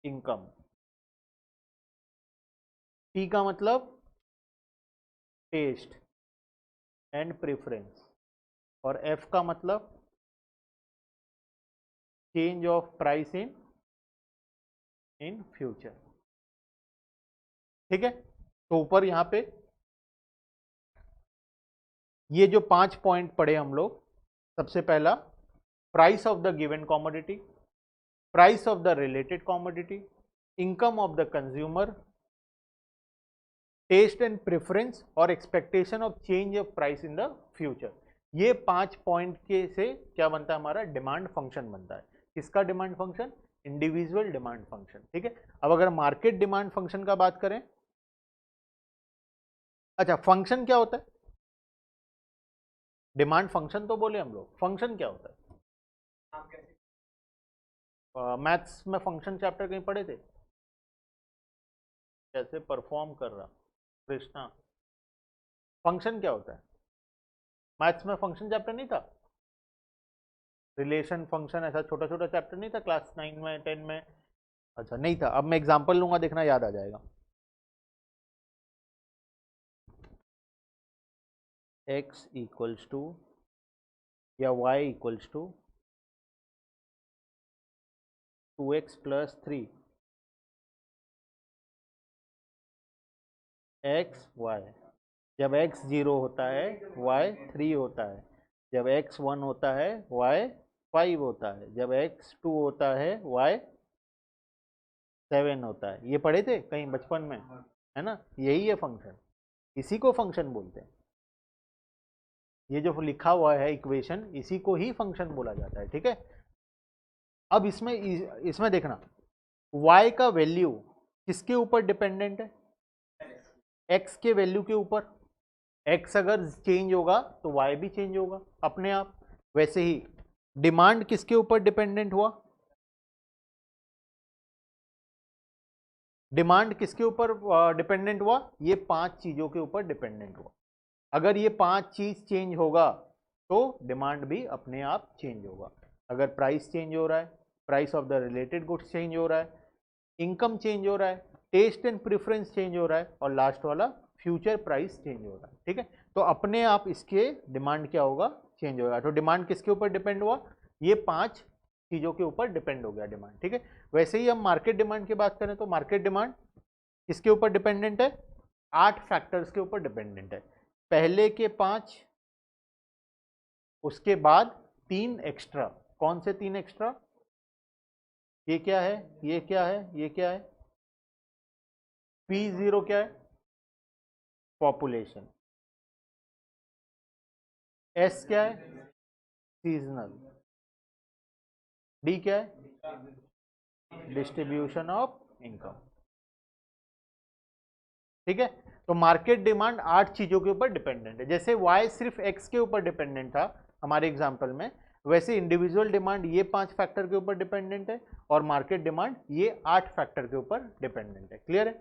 A: इनकम, टी का मतलब टेस्ट एंड प्रेफरेंस, और एफ का मतलब change of price in in future, ठीक है। तो ऊपर यहां पे ये जो 5 पॉइंट पढ़े हम लोग, सबसे पहला price of the given commodity, price of the related commodity, income of the consumer, taste and preference, और expectation of change of price in the future. ये 5 पॉइंट के से क्या बनता है? हमारा डिमांड फंक्शन बनता है। किसका demand function? Individual demand function, ठीक है। अब अगर मार्केट डिमांड फंक्शन का बात करें, अच्छा फंक्शन क्या होता है? डिमांड फंक्शन तो बोले हम लोग, फंक्शन क्या होता है? मैथ्स में फंक्शन चैप्टर कहीं पढ़े थे? कैसे परफॉर्म कर रहा कृष्णा? फंक्शन क्या होता है? मैथ्स में फंक्शन चैप्टर नहीं था? रिलेशन फंक्शन ऐसा छोटा छोटा चैप्टर नहीं था क्लास 9 में 10 में? अच्छा नहीं था, अब मैं एग्जांपल लूंगा, देखना याद आ जाएगा। x इक्वल्स टू या y equals to 2x plus 3 x y। जब x 0 होता है y 3 होता है, जब x 1 होता है y 5 होता है, जब x 2 होता है y 7 होता है। ये पढ़े थे कहीं बचपन में, है ना? यही है फंक्शन, इसी को फंक्शन बोलते हैं। ये जो लिखा हुआ है इक्वेशन, इसी को ही फंक्शन बोला जाता है, ठीक है। अब इसमें देखना, y का वैल्यू किसके ऊपर डिपेंडेंट है? x के वैल्यू के ऊपर। x अगर चेंज होगा तो y भी चेंज होगा अपने आप। वैसे ही डिमांड किसके ऊपर डिपेंडेंट हुआ? डिमांड किसके ऊपर डिपेंडेंट हुआ? ये 5 चीजों के ऊपर डिपेंडेंट हुआ। अगर ये 5 चीज चेंज होगा तो डिमांड भी अपने आप चेंज होगा। अगर प्राइस चेंज हो रहा है, price of the related goods change हो रहा है, इनकम चेंज हो रहा है, टेस्ट एंड प्रेफरेंस चेंज हो रहा है, और लास्ट वाला फ्यूचर प्राइस चेंज हो रहा है, ठीक है। तो अपने आप इसके डिमांड क्या होगा? चेंज होगा। तो डिमांड किसके ऊपर डिपेंड हुआ? ये 5 चीजों के ऊपर डिपेंड हो गया डिमांड, ठीक है। वैसे ही हम मार्केट डिमांड की बात करें तो मार्केट डिमांड किसके ऊपर डिपेंडेंट है? 8 फैक्टर्स के ऊपर डिपेंडेंट है। पहले के 5, उसके बाद 3 एक्स्ट्रा। कौन से 3 एक्स्ट्रा? ये क्या है, ये क्या है, ये क्या है? P0 क्या है? पॉपुलेशन। S क्या है? सीजनल। D क्या है? डिस्ट्रीब्यूशन ऑफ इनकम, ठीक है। तो मार्केट डिमांड 8 चीजों के ऊपर डिपेंडेंट है। जैसे Y सिर्फ X के ऊपर डिपेंडेंट था हमारे एग्जांपल में, वैसे इंडिविजुअल डिमांड ये 5 फैक्टर के ऊपर डिपेंडेंट है, और मार्केट डिमांड ये 8 फैक्टर के ऊपर डिपेंडेंट है। क्लियर है?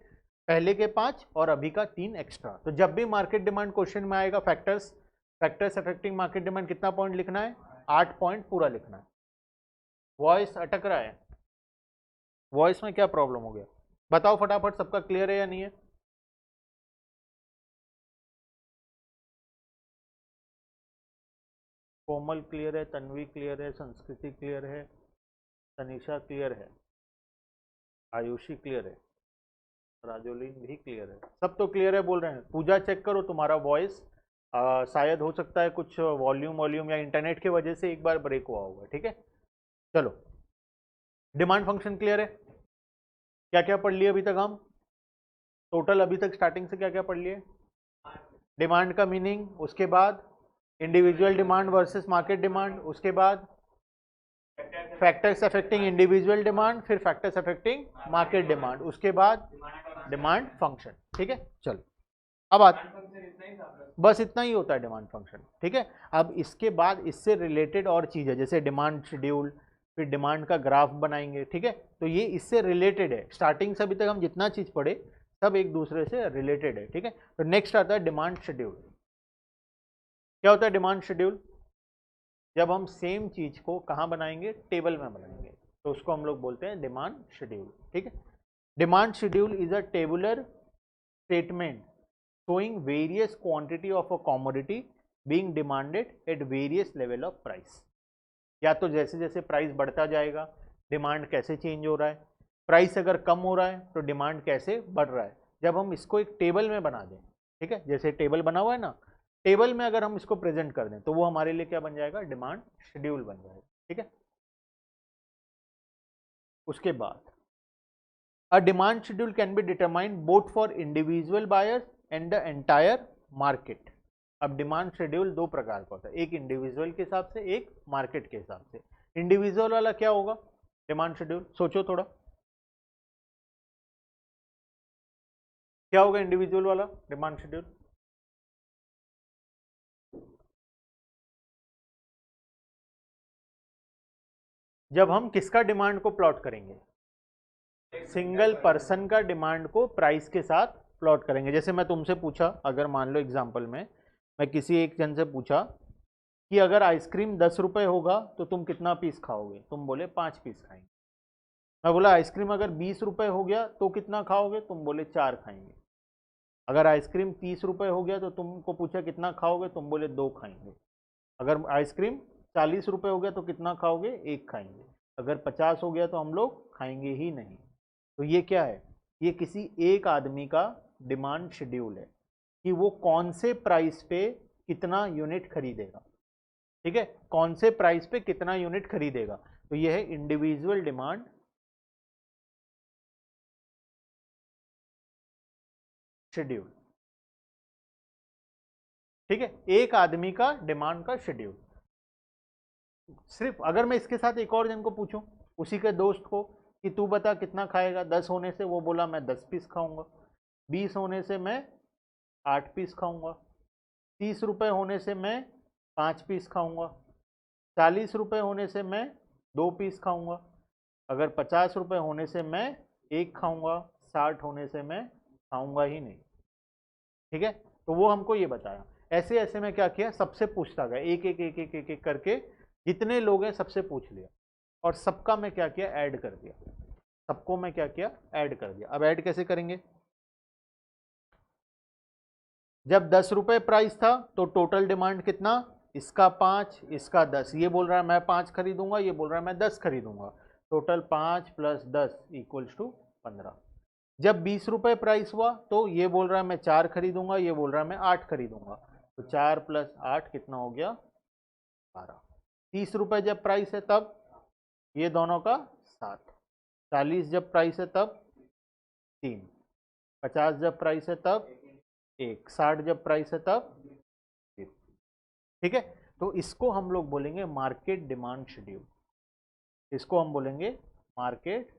A: पहले के 5 और अभी का 3 एक्स्ट्रा। तो जब भी मार्केट डिमांड क्वेश्चन में आएगा, फैक्टर्स अफेक्टिंग मार्केट डिमांड, कितना पॉइंट लिखना है? 8 पॉइंट पूरा लिखना है। वॉइस अटक रहा है? वॉइस में क्या प्रॉब्लम हो गया बताओ फटाफट, सबका क्लियर है या नहीं है? कोमल क्लियर है, तन्वी क्लियर है, संस्कृति क्लियर है, तनिषा क्लियर है, आयुषी क्लियर है, राजोलिन भी क्लियर है। सब तो क्लियर है बोल रहे हैं। पूजा चेक करो तुम्हारा वॉइस, शायद हो सकता है कुछ वॉल्यूम या इंटरनेट की वजह से एक बार ब्रेक हुआ होगा, ठीक है। चलो, डिमांड फंक्शन क्लियर है? क्या क्या पढ़ लिए अभी तक हम? टोटल अभी तक स्टार्टिंग से क्या क्या पढ़ लिए? डिमांड का मीनिंग, उसके बाद individual demand versus market demand, उसके बाद फैक्टर्स अफेक्टिंग इंडिविजुअल डिमांड, फिर फैक्टर्स अफेक्टिंग मार्केट डिमांड, उसके बाद डिमांड फंक्शन, ठीक है। चलो अब बस इतना ही होता है डिमांड फंक्शन, ठीक है। अब इसके बाद इससे रिलेटेड और चीज़ है, जैसे डिमांड शेड्यूल, फिर डिमांड का ग्राफ बनाएंगे, ठीक है। तो ये इससे रिलेटेड है। स्टार्टिंग से अभी तक हम जितना चीज़ पढ़े सब एक दूसरे से रिलेटेड है, ठीक है। तो नेक्स्ट आता है डिमांड शेड्यूल। क्या होता है डिमांड शेड्यूल? जब हम सेम चीज को कहाँ बनाएंगे? टेबल में बनाएंगे, तो उसको हम लोग बोलते हैं डिमांड शेड्यूल, ठीक है। Demand schedule is a tabular statement showing various quantity of a commodity being demanded at various level of price। या तो जैसे जैसे प्राइस बढ़ता जाएगा डिमांड कैसे चेंज हो रहा है, प्राइस अगर कम हो रहा है तो डिमांड कैसे बढ़ रहा है। जब हम इसको एक टेबल में बना दें, ठीक है, जैसे टेबल बना हुआ है ना, टेबल में अगर हम इसको प्रेजेंट कर दें तो वो हमारे लिए क्या बन जाएगा? डिमांड शेड्यूल बन जाएगा, ठीक है। उसके बाद a demand schedule can be determined both for individual buyers and the entire market. अब डिमांड शेड्यूल दो प्रकार का होता है, एक इंडिविजुअल के हिसाब से, एक मार्केट के हिसाब से। इंडिविजुअल वाला क्या होगा डिमांड शेड्यूल? सोचो थोड़ा, क्या होगा इंडिविजुअल वाला डिमांड शेड्यूल? जब हम किसका डिमांड को प्लॉट करेंगे? सिंगल पर्सन का डिमांड को प्राइस के साथ प्लॉट करेंगे। जैसे मैं तुमसे पूछा, अगर मान लो एग्जांपल में मैं किसी एक जन से पूछा कि अगर आइसक्रीम 10 रुपये होगा तो तुम कितना पीस खाओगे, तुम बोले 5 पीस खाएंगे। मैं बोला आइसक्रीम अगर 20 रुपये हो गया तो कितना खाओगे, तुम बोले 4 खाएंगे। अगर आइसक्रीम 30 रुपये हो गया तो तुमको पूछा कितना खाओगे, तुम बोले 2 खाएंगे। अगर आइसक्रीम 40 रुपये हो गया तो कितना खाओगे, 1 खाएंगे। अगर 50 हो गया तो हम लोग खाएंगे ही नहीं। तो ये क्या है, ये किसी एक आदमी का डिमांड शेड्यूल है कि वो कौन से प्राइस पे कितना यूनिट खरीदेगा। ठीक है, कौन से प्राइस पे कितना यूनिट खरीदेगा। तो ये है इंडिविजुअल डिमांड शेड्यूल। ठीक है, एक आदमी का डिमांड का शेड्यूल। सिर्फ अगर मैं इसके साथ एक और जन को पूछूं, उसी के दोस्त को, कि तू बता कितना खाएगा, 10 होने से वो बोला मैं 10 पीस खाऊंगा, 20 होने से मैं 8 पीस खाऊंगा, 30 रुपये होने से मैं 5 पीस खाऊंगा, 40 रुपये होने से मैं 2 पीस खाऊंगा, अगर 50 रुपये होने से मैं 1 खाऊंगा, 60 होने से मैं खाऊंगा ही नहीं। ठीक है, तो वो हमको ये बताया। ऐसे ऐसे में क्या किया, सबसे पूछता गया, एक एक एक एक एक एक करके जितने लोग हैं सबसे पूछ लिया, और सबका मैं क्या किया, ऐड कर दिया। सबको मैं क्या किया, ऐड कर दिया। अब ऐड कैसे करेंगे, जब 10 रुपये प्राइस था तो टोटल डिमांड कितना, इसका 5, इसका 10। ये बोल रहा है मैं 5 खरीदूंगा, ये बोल रहा है मैं 10 खरीदूंगा। टोटल 5 + 10 = 15। जब 20 रुपये प्राइस हुआ तो ये बोल रहा है मैं 4 खरीदूंगा, ये बोल रहा है मैं 8 खरीदूंगा। तो 4 + 8 कितना हो गया, 12। 30 रुपये जब प्राइस है तब ये दोनों का 7। 40 जब प्राइस है तब 3। 50 जब प्राइस है तब 1। 60 जब प्राइस है तब 1। ठीक है, तो इसको हम लोग बोलेंगे मार्केट डिमांड शेड्यूल। इसको हम बोलेंगे मार्केट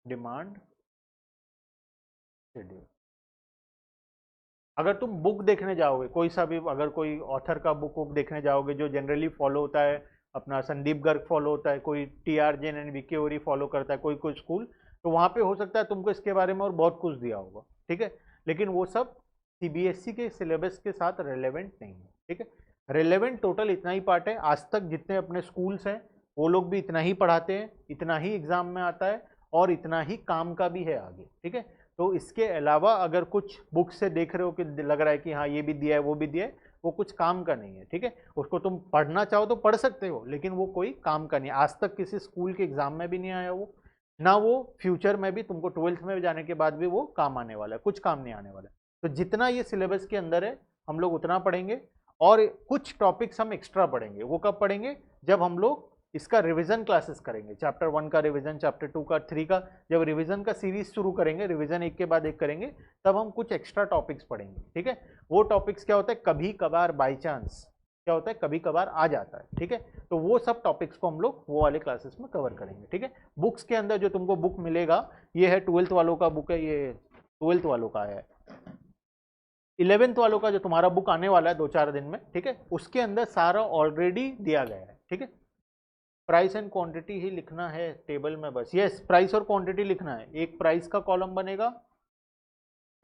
A: डिमांड शेड्यूल। अगर तुम बुक देखने जाओगे, कोई सा भी, अगर कोई ऑथर का बुक देखने जाओगे जो जनरली फॉलो होता है, अपना संदीप गर्ग फॉलो होता है, कोई TR जैन एंड वीके ओरी फॉलो करता है, कोई कोई स्कूल, तो वहाँ पे हो सकता है तुमको इसके बारे में और बहुत कुछ दिया होगा। ठीक है, लेकिन वो सब CBSE के सिलेबस के साथ रिलेवेंट नहीं है। ठीक है, रिलेवेंट टोटल इतना ही पार्ट है। आज तक जितने अपने स्कूल्स हैं वो लोग भी इतना ही पढ़ाते हैं, इतना ही एग्जाम में आता है, और इतना ही काम का भी है आगे। ठीक है, तो इसके अलावा अगर कुछ बुक से देख रहे हो कि लग रहा है कि हाँ ये भी दिया है वो भी दिया है, वो कुछ काम का नहीं है। ठीक है, उसको तुम पढ़ना चाहो तो पढ़ सकते हो, लेकिन वो कोई काम का नहीं है। आज तक किसी स्कूल के एग्जाम में भी नहीं आया वो, ना वो फ्यूचर में भी तुमको 12th में जाने के बाद भी वो काम आने वाला है, कुछ काम नहीं आने वाला है। तो जितना ये सिलेबस के अंदर है हम लोग उतना पढ़ेंगे, और कुछ टॉपिक्स हम एक्स्ट्रा पढ़ेंगे। वो कब पढ़ेंगे, जब हम लोग इसका रिवीजन क्लासेस करेंगे, चैप्टर 1 का रिवीजन, चैप्टर 2 का, 3 का, जब रिवीजन का सीरीज शुरू करेंगे, रिवीजन एक के बाद एक करेंगे, तब हम कुछ एक्स्ट्रा टॉपिक्स पढ़ेंगे। ठीक है, वो टॉपिक्स क्या होता है, कभी कभार बाई चांस क्या होता है, कभी कभार आ जाता है। ठीक है, तो वो सब टॉपिक्स को हम लोग वो वाले क्लासेस में कवर करेंगे। ठीक है, बुक्स के अंदर जो तुमको बुक मिलेगा, ये है 12th वालों का बुक है, ये 12th वालों का है। 11th वालों का जो तुम्हारा बुक आने वाला है 2-4 दिन में, ठीक है, उसके अंदर सारा ऑलरेडी दिया गया है। ठीक है, प्राइस एंड क्वांटिटी ही लिखना है टेबल में बस। यस, प्राइस और क्वांटिटी लिखना है। एक प्राइस का कॉलम बनेगा,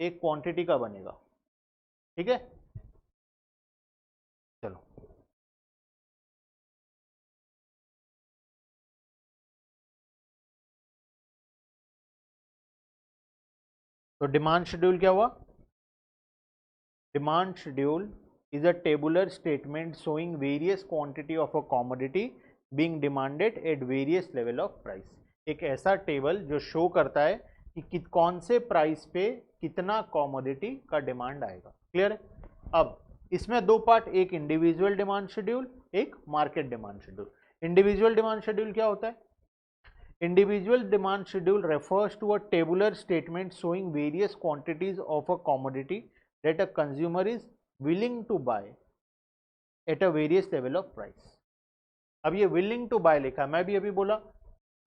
A: एक क्वांटिटी का बनेगा। ठीक है, चलो। तो डिमांड शेड्यूल क्या हुआ, demand schedule is a tabular statement showing various quantity of a commodity being demanded at various level of price। एक ऐसा टेबल जो शो करता है कि कौन से प्राइस पे कितना कॉमोडिटी का डिमांड आएगा। क्लियर है। अब इसमें दो पार्ट, एक इंडिविजुअल डिमांड शेड्यूल, एक market demand schedule. Individual demand schedule क्या होता है, individual demand schedule refers to a tabular statement showing various quantities of a commodity that a consumer is willing to buy at a various level of price। अब ये willing to buy लिखा, मैं भी अभी बोला,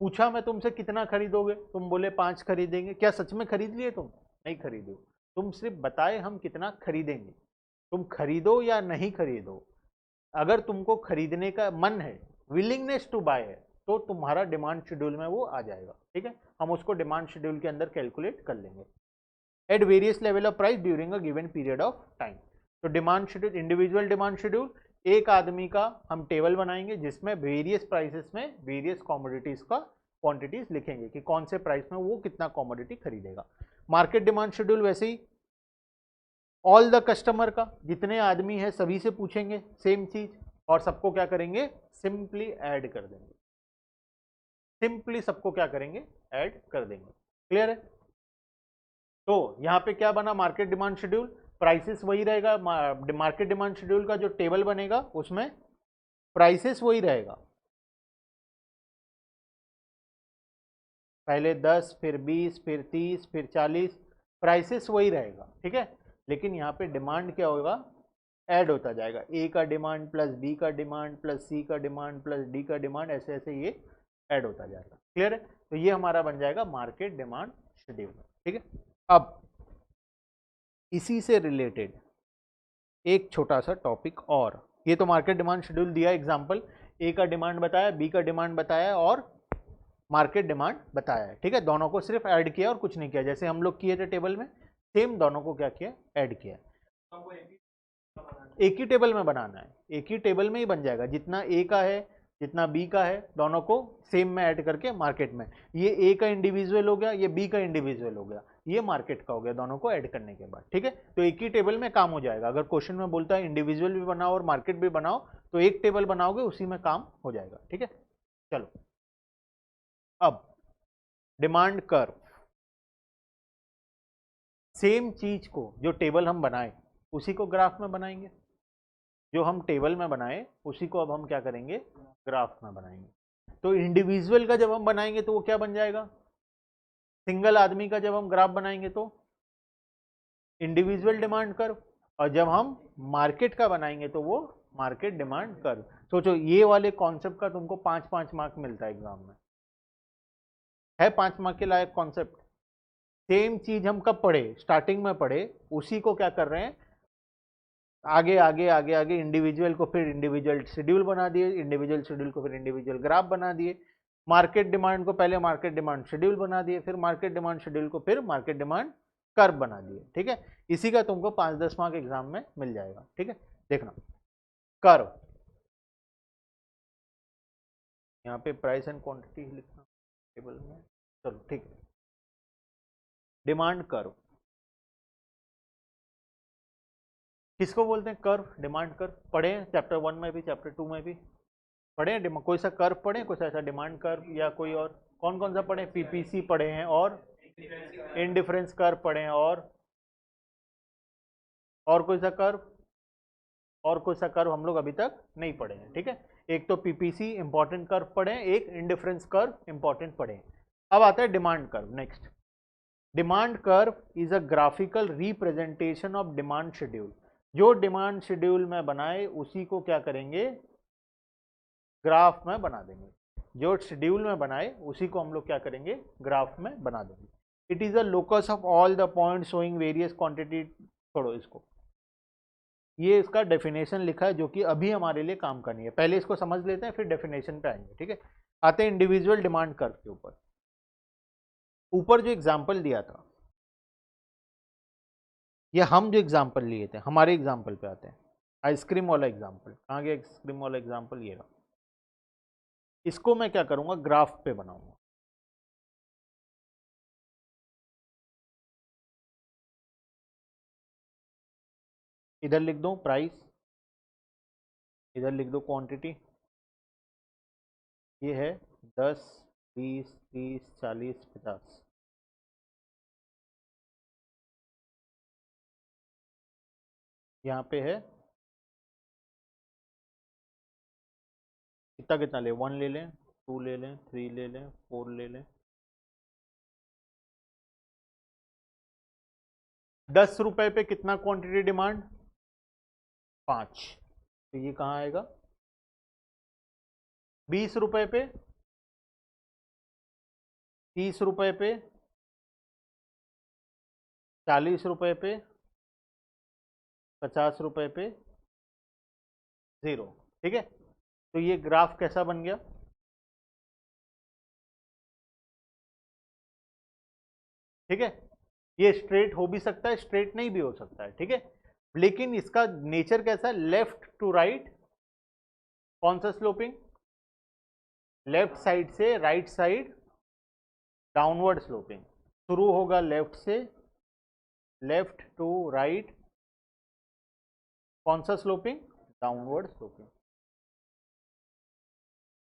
A: पूछा मैं तुमसे कितना खरीदोगे, तुम बोले 5 खरीदेंगे। क्या सच में खरीद लिए तुम, नहीं खरीदो, तुम सिर्फ बताए हम कितना खरीदेंगे। तुम खरीदो या नहीं खरीदो, अगर तुमको खरीदने का मन है, विलिंगनेस टू बाय है, तो तुम्हारा डिमांड शेड्यूल में वो आ जाएगा। ठीक है, हम उसको डिमांड शेड्यूल के अंदर कैलकुलेट कर लेंगे। At various level of price during a given period of time. तो demand schedule, individual demand schedule, एक आदमी का हम टेबल बनाएंगे जिसमें वेरियस प्राइसेस में वेरियस कॉमोडिटीज का क्वांटिटीज लिखेंगे कि कौन से प्राइस में वो कितना कॉमोडिटी खरीदेगा। मार्केट डिमांड शेड्यूल वैसे ही ऑल द कस्टमर का, जितने आदमी है सभी से पूछेंगे सेम चीज और सबको क्या करेंगे, सिंपली ऐड कर देंगे, सिंपली सबको क्या करेंगे, ऐड कर देंगे। क्लियर है? तो यहां पे क्या बना मार्केट डिमांड शेड्यूल, प्राइसेस वही रहेगा, मार्केट डिमांड शेड्यूल का जो टेबल बनेगा उसमें प्राइसेस वही रहेगा, पहले 10 फिर 20 फिर 30 फिर 40, प्राइसेस वही रहेगा, ठीक है। लेकिन यहाँ पे डिमांड क्या होगा, ऐड होता जाएगा, ए का डिमांड प्लस बी का डिमांड प्लस सी का डिमांड प्लस डी का डिमांड, ऐसे ऐसे ये ऐड होता जाएगा। क्लियर है? तो ये हमारा बन जाएगा मार्केट डिमांड शेड्यूल, ठीक है। अब इसी से रिलेटेड एक छोटा सा टॉपिक और, ये तो मार्केट डिमांड शेड्यूल दिया एग्जांपल, ए का डिमांड बताया, बी का डिमांड बताया और मार्केट डिमांड बताया है, ठीक है। दोनों को सिर्फ ऐड किया और कुछ नहीं किया, जैसे हम लोग किए थे टेबल में, सेम दोनों को क्या किया, ऐड किया। एक ही टेबल में बनाना है, एक ही टेबल में ही बन जाएगा, जितना ए का है जितना बी का है दोनों को सेम में ऐड करके मार्केट में, ये ए का इंडिविजुअल हो गया, ये बी का इंडिविजुअल हो गया, ये मार्केट का हो गया, दोनों को ऐड करने के बाद, ठीक है। तो एक ही टेबल में काम हो जाएगा। अगर क्वेश्चन में बोलता है इंडिविजुअल भी बनाओ और मार्केट भी बनाओ, तो एक टेबल बनाओगे उसी में काम हो जाएगा, ठीक है। चलो अब डिमांड कर्व, सेम चीज को जो टेबल हम बनाए उसी को ग्राफ में बनाएंगे, जो हम टेबल में बनाए उसी को अब हम क्या करेंगे, ग्राफ में बनाएंगे। तो इंडिविजुअल का जब हम बनाएंगे तो वो क्या बन जाएगा, सिंगल आदमी का जब हम ग्राफ बनाएंगे तो इंडिविजुअल डिमांड कर्व, और जब हम मार्केट का बनाएंगे तो वो मार्केट डिमांड कर्व। सोचो ये वाले कॉन्सेप्ट का तुमको 5-5 मार्क मिलता है एग्जाम में, है 5 मार्क के लायक कॉन्सेप्ट। सेम चीज हम कब पढ़े, स्टार्टिंग में पढ़े, उसी को क्या कर रहे हैं, आगे आगे आगे आगे इंडिविजुअल को फिर इंडिविजुअल शेड्यूल बना दिए, इंडिविजुअल शेड्यूल को फिर इंडिविजुअल ग्राफ बना दिए, मार्केट डिमांड को पहले मार्केट डिमांड शेड्यूल बना दिए, फिर मार्केट डिमांड शेड्यूल को फिर मार्केट डिमांड कर्व बना दिए, ठीक है। इसी का तुमको 5-10 मार्क एग्जाम में मिल जाएगा, ठीक है। देखना कर्व, यहाँ पे प्राइस एंड क्वांटिटी लिखना टेबल में, चलो ठीक है। डिमांड कर्व किसको बोलते हैं, कर्व, डिमांड कर्व पढ़े हैं चैप्टर 1 में भी चैप्टर 2 में भी पढ़े हैं, कोई सा कर्व पढ़े हैं, कुछ ऐसा डिमांड कर्व या कोई और, कौन कौन सा पढ़े, पीपीसी पढ़े हैं और इनडिफरेंस कर्व पढ़े हैं और कोई सा कर्व, और कोई सा कर्व हम लोग अभी तक नहीं पढ़े हैं, ठीक है। एक तो पीपीसी इंपॉर्टेंट कर्व पढ़े हैं, एक इंडिफरेंस कर्व इंपॉर्टेंट पढ़े हैं। अब आता है demand curve. Next, demand curve is a graphical representation of demand schedule. जो डिमांड शेड्यूल में बनाए उसी को क्या करेंगे, ग्राफ में बना देंगे, जो शेड्यूल में बनाए उसी को हम लोग क्या करेंगे, ग्राफ में बना देंगे। It is a locus of all the point showing various quantity, छोड़ो इसको, ये इसका डेफिनेशन लिखा है जो कि अभी हमारे लिए काम करनी है, पहले इसको समझ लेते हैं फिर डेफिनेशन पे आएंगे, ठीक है। आते हैं इंडिविजुअल डिमांड कर्व के ऊपर। ऊपर जो एग्जाम्पल दिया था, ये हम जो एग्जाम्पल लिए थे, हमारे एग्जाम्पल पे आते हैं। आइसक्रीम वाला एग्जाम्पल, कहाँ गया आइसक्रीम वाला एग्जाम्पल, ये रहा। इसको मैं क्या करूंगा, ग्राफ पे बनाऊंगा। इधर लिख दो प्राइस, इधर लिख दो क्वांटिटी, ये है 10 20 30 40 50, यहाँ पे है कितना कितना ले, 1 ले लें, 2 ले लें, 3 ले लें, 4 ले लें, 10 रुपए पे कितना क्वांटिटी डिमांड, 5, तो ये कहाँ आएगा, 20 रुपए पे, 30 रुपए पे, 40 रुपए पे, 50 रुपए पे, 0, ठीक है। तो ये ग्राफ कैसा बन गया, ठीक है। ये स्ट्रेट हो भी सकता है, स्ट्रेट नहीं भी हो सकता है, ठीक है। लेकिन इसका नेचर कैसा है, लेफ्ट टू राइट। कौन सा स्लोपिंग, लेफ्ट साइड से राइट साइड डाउनवर्ड स्लोपिंग। शुरू होगा लेफ्ट से, लेफ्ट टू राइट, कौन सा sloping, downward sloping.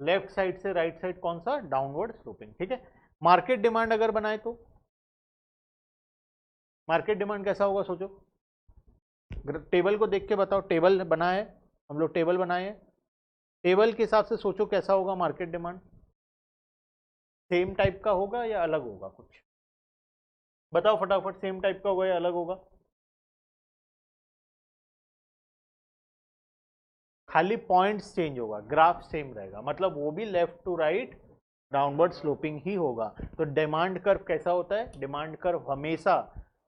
A: Left side से राइट साइड कौन सा, डाउनवर्ड स्लोपिंग। ठीक है, मार्केट डिमांड अगर बनाए तो मार्केट डिमांड कैसा होगा सोचो, टेबल को देख के बताओ। टेबल बना है, हम लोग टेबल बनाए हैं, टेबल के हिसाब से सोचो कैसा होगा मार्केट डिमांड। सेम टाइप का होगा या अलग होगा, कुछ बताओ फटाफट, सेम टाइप का होगा या अलग होगा। खाली पॉइंट्स चेंज होगा, ग्राफ सेम रहेगा, मतलब वो भी left to right downward sloping ही होगा। तो डिमांड कर्व कैसा होता है, डिमांड कर्व हमेशा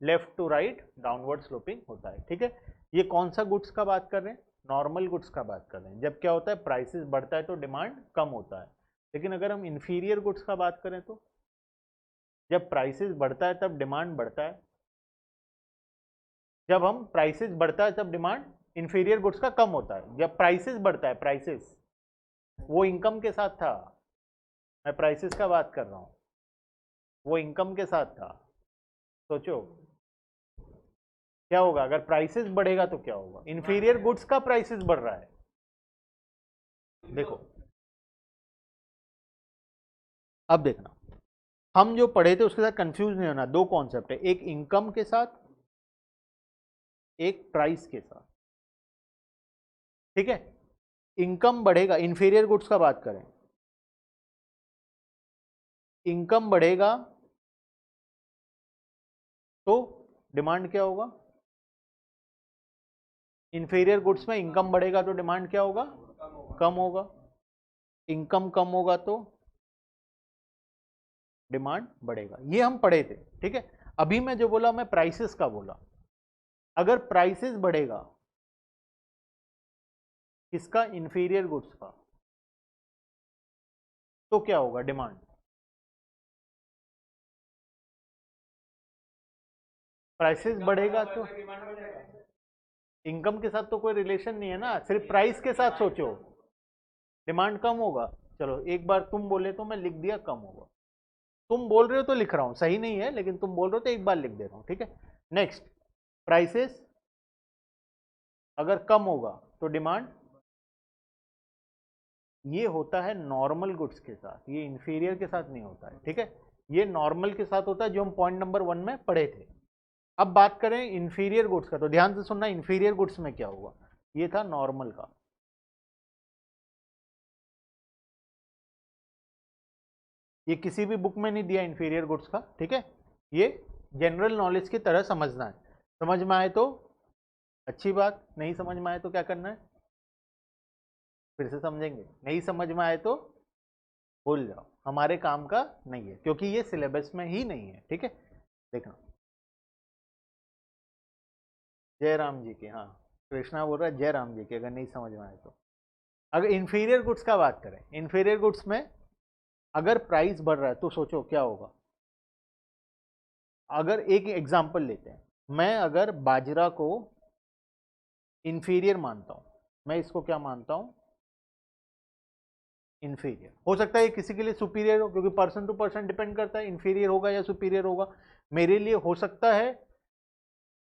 A: left to right downward sloping होता है। ठीक है, ये कौन सा गुड्स का बात कर रहे हैं, नॉर्मल गुड्स का बात कर रहे हैं। जब क्या होता है, प्राइसेस बढ़ता है तो डिमांड कम होता है। लेकिन अगर हम इंफीरियर गुड्स का बात करें तो जब प्राइसेस बढ़ता है तब डिमांड बढ़ता है, जब हम प्राइसेस बढ़ता है तब डिमांड इंफीरियर गुड्स का कम होता है। जब प्राइसेस बढ़ता है, प्राइसेस वो इनकम के साथ था, मैं प्राइसेस का बात कर रहा हूं, वो इनकम के साथ था। सोचो क्या होगा अगर प्राइसेस बढ़ेगा तो क्या होगा, इंफीरियर गुड्स का प्राइसेस बढ़ रहा है। देखो अब देखना, हम जो पढ़े थे उसके साथ कंफ्यूज नहीं होना। दो कॉन्सेप्ट है, एक इनकम के साथ, एक प्राइस के साथ। ठीक है, इनकम बढ़ेगा, इंफीरियर गुड्स का बात करें, इनकम बढ़ेगा तो डिमांड क्या होगा, इंफीरियर गुड्स में इनकम बढ़ेगा तो डिमांड क्या होगा, कम होगा। इनकम कम होगा तो डिमांड बढ़ेगा, ये हम पढ़े थे। ठीक है, अभी मैं जो बोला मैं प्राइसेस का बोला। अगर प्राइसेस बढ़ेगा किसका, इंफीरियर गुड्स का, तो क्या होगा, डिमांड। प्राइसेस बढ़ेगा तो इनकम के साथ तो कोई रिलेशन नहीं है ना, सिर्फ प्राइस के साथ सोचो, डिमांड कम होगा। चलो एक बार तुम बोले तो मैं लिख दिया कम होगा, तुम बोल रहे हो तो लिख रहा हूं, सही नहीं है लेकिन तुम बोल रहे हो तो एक बार लिख दे रहा हूं। ठीक है, नेक्स्ट, प्राइसेस अगर कम होगा तो डिमांड, ये होता है नॉर्मल गुड्स के साथ, ये इंफीरियर के साथ नहीं होता है। ठीक है, ये नॉर्मल के साथ होता है जो हम पॉइंट नंबर 1 में पढ़े थे। अब बात करें इंफीरियर गुड्स का, तो ध्यान से सुनना, इंफीरियर गुड्स में क्या होगा, ये था नॉर्मल का। ये किसी भी बुक में नहीं दिया इंफीरियर गुड्स का। ठीक है, ये जनरल नॉलेज की तरह समझना है, समझ में आए तो अच्छी बात, नहीं समझ में आए तो क्या करना है, फिर से समझेंगे, नहीं समझ में आए तो भूल जाओ, हमारे काम का नहीं है क्योंकि ये सिलेबस में ही नहीं है। ठीक है, देखना, जय राम जी के, हाँ कृष्णा बोल रहा है जय राम जी के, अगर नहीं समझ में आए तो। अगर इंफीरियर गुड्स का बात करें, इंफीरियर गुड्स में अगर प्राइस बढ़ रहा है तो सोचो क्या होगा। अगर एक एग्जांपल लेते हैं, मैं अगर बाजरा को इंफीरियर मानता हूं, मैं इसको क्या मानता हूं, इंफीरियर। हो सकता है किसी के लिए सुपीरियर हो, क्योंकि पर्सन टू पर्सन डिपेंड करता है इंफीरियर होगा या सुपीरियर होगा। मेरे लिए हो सकता है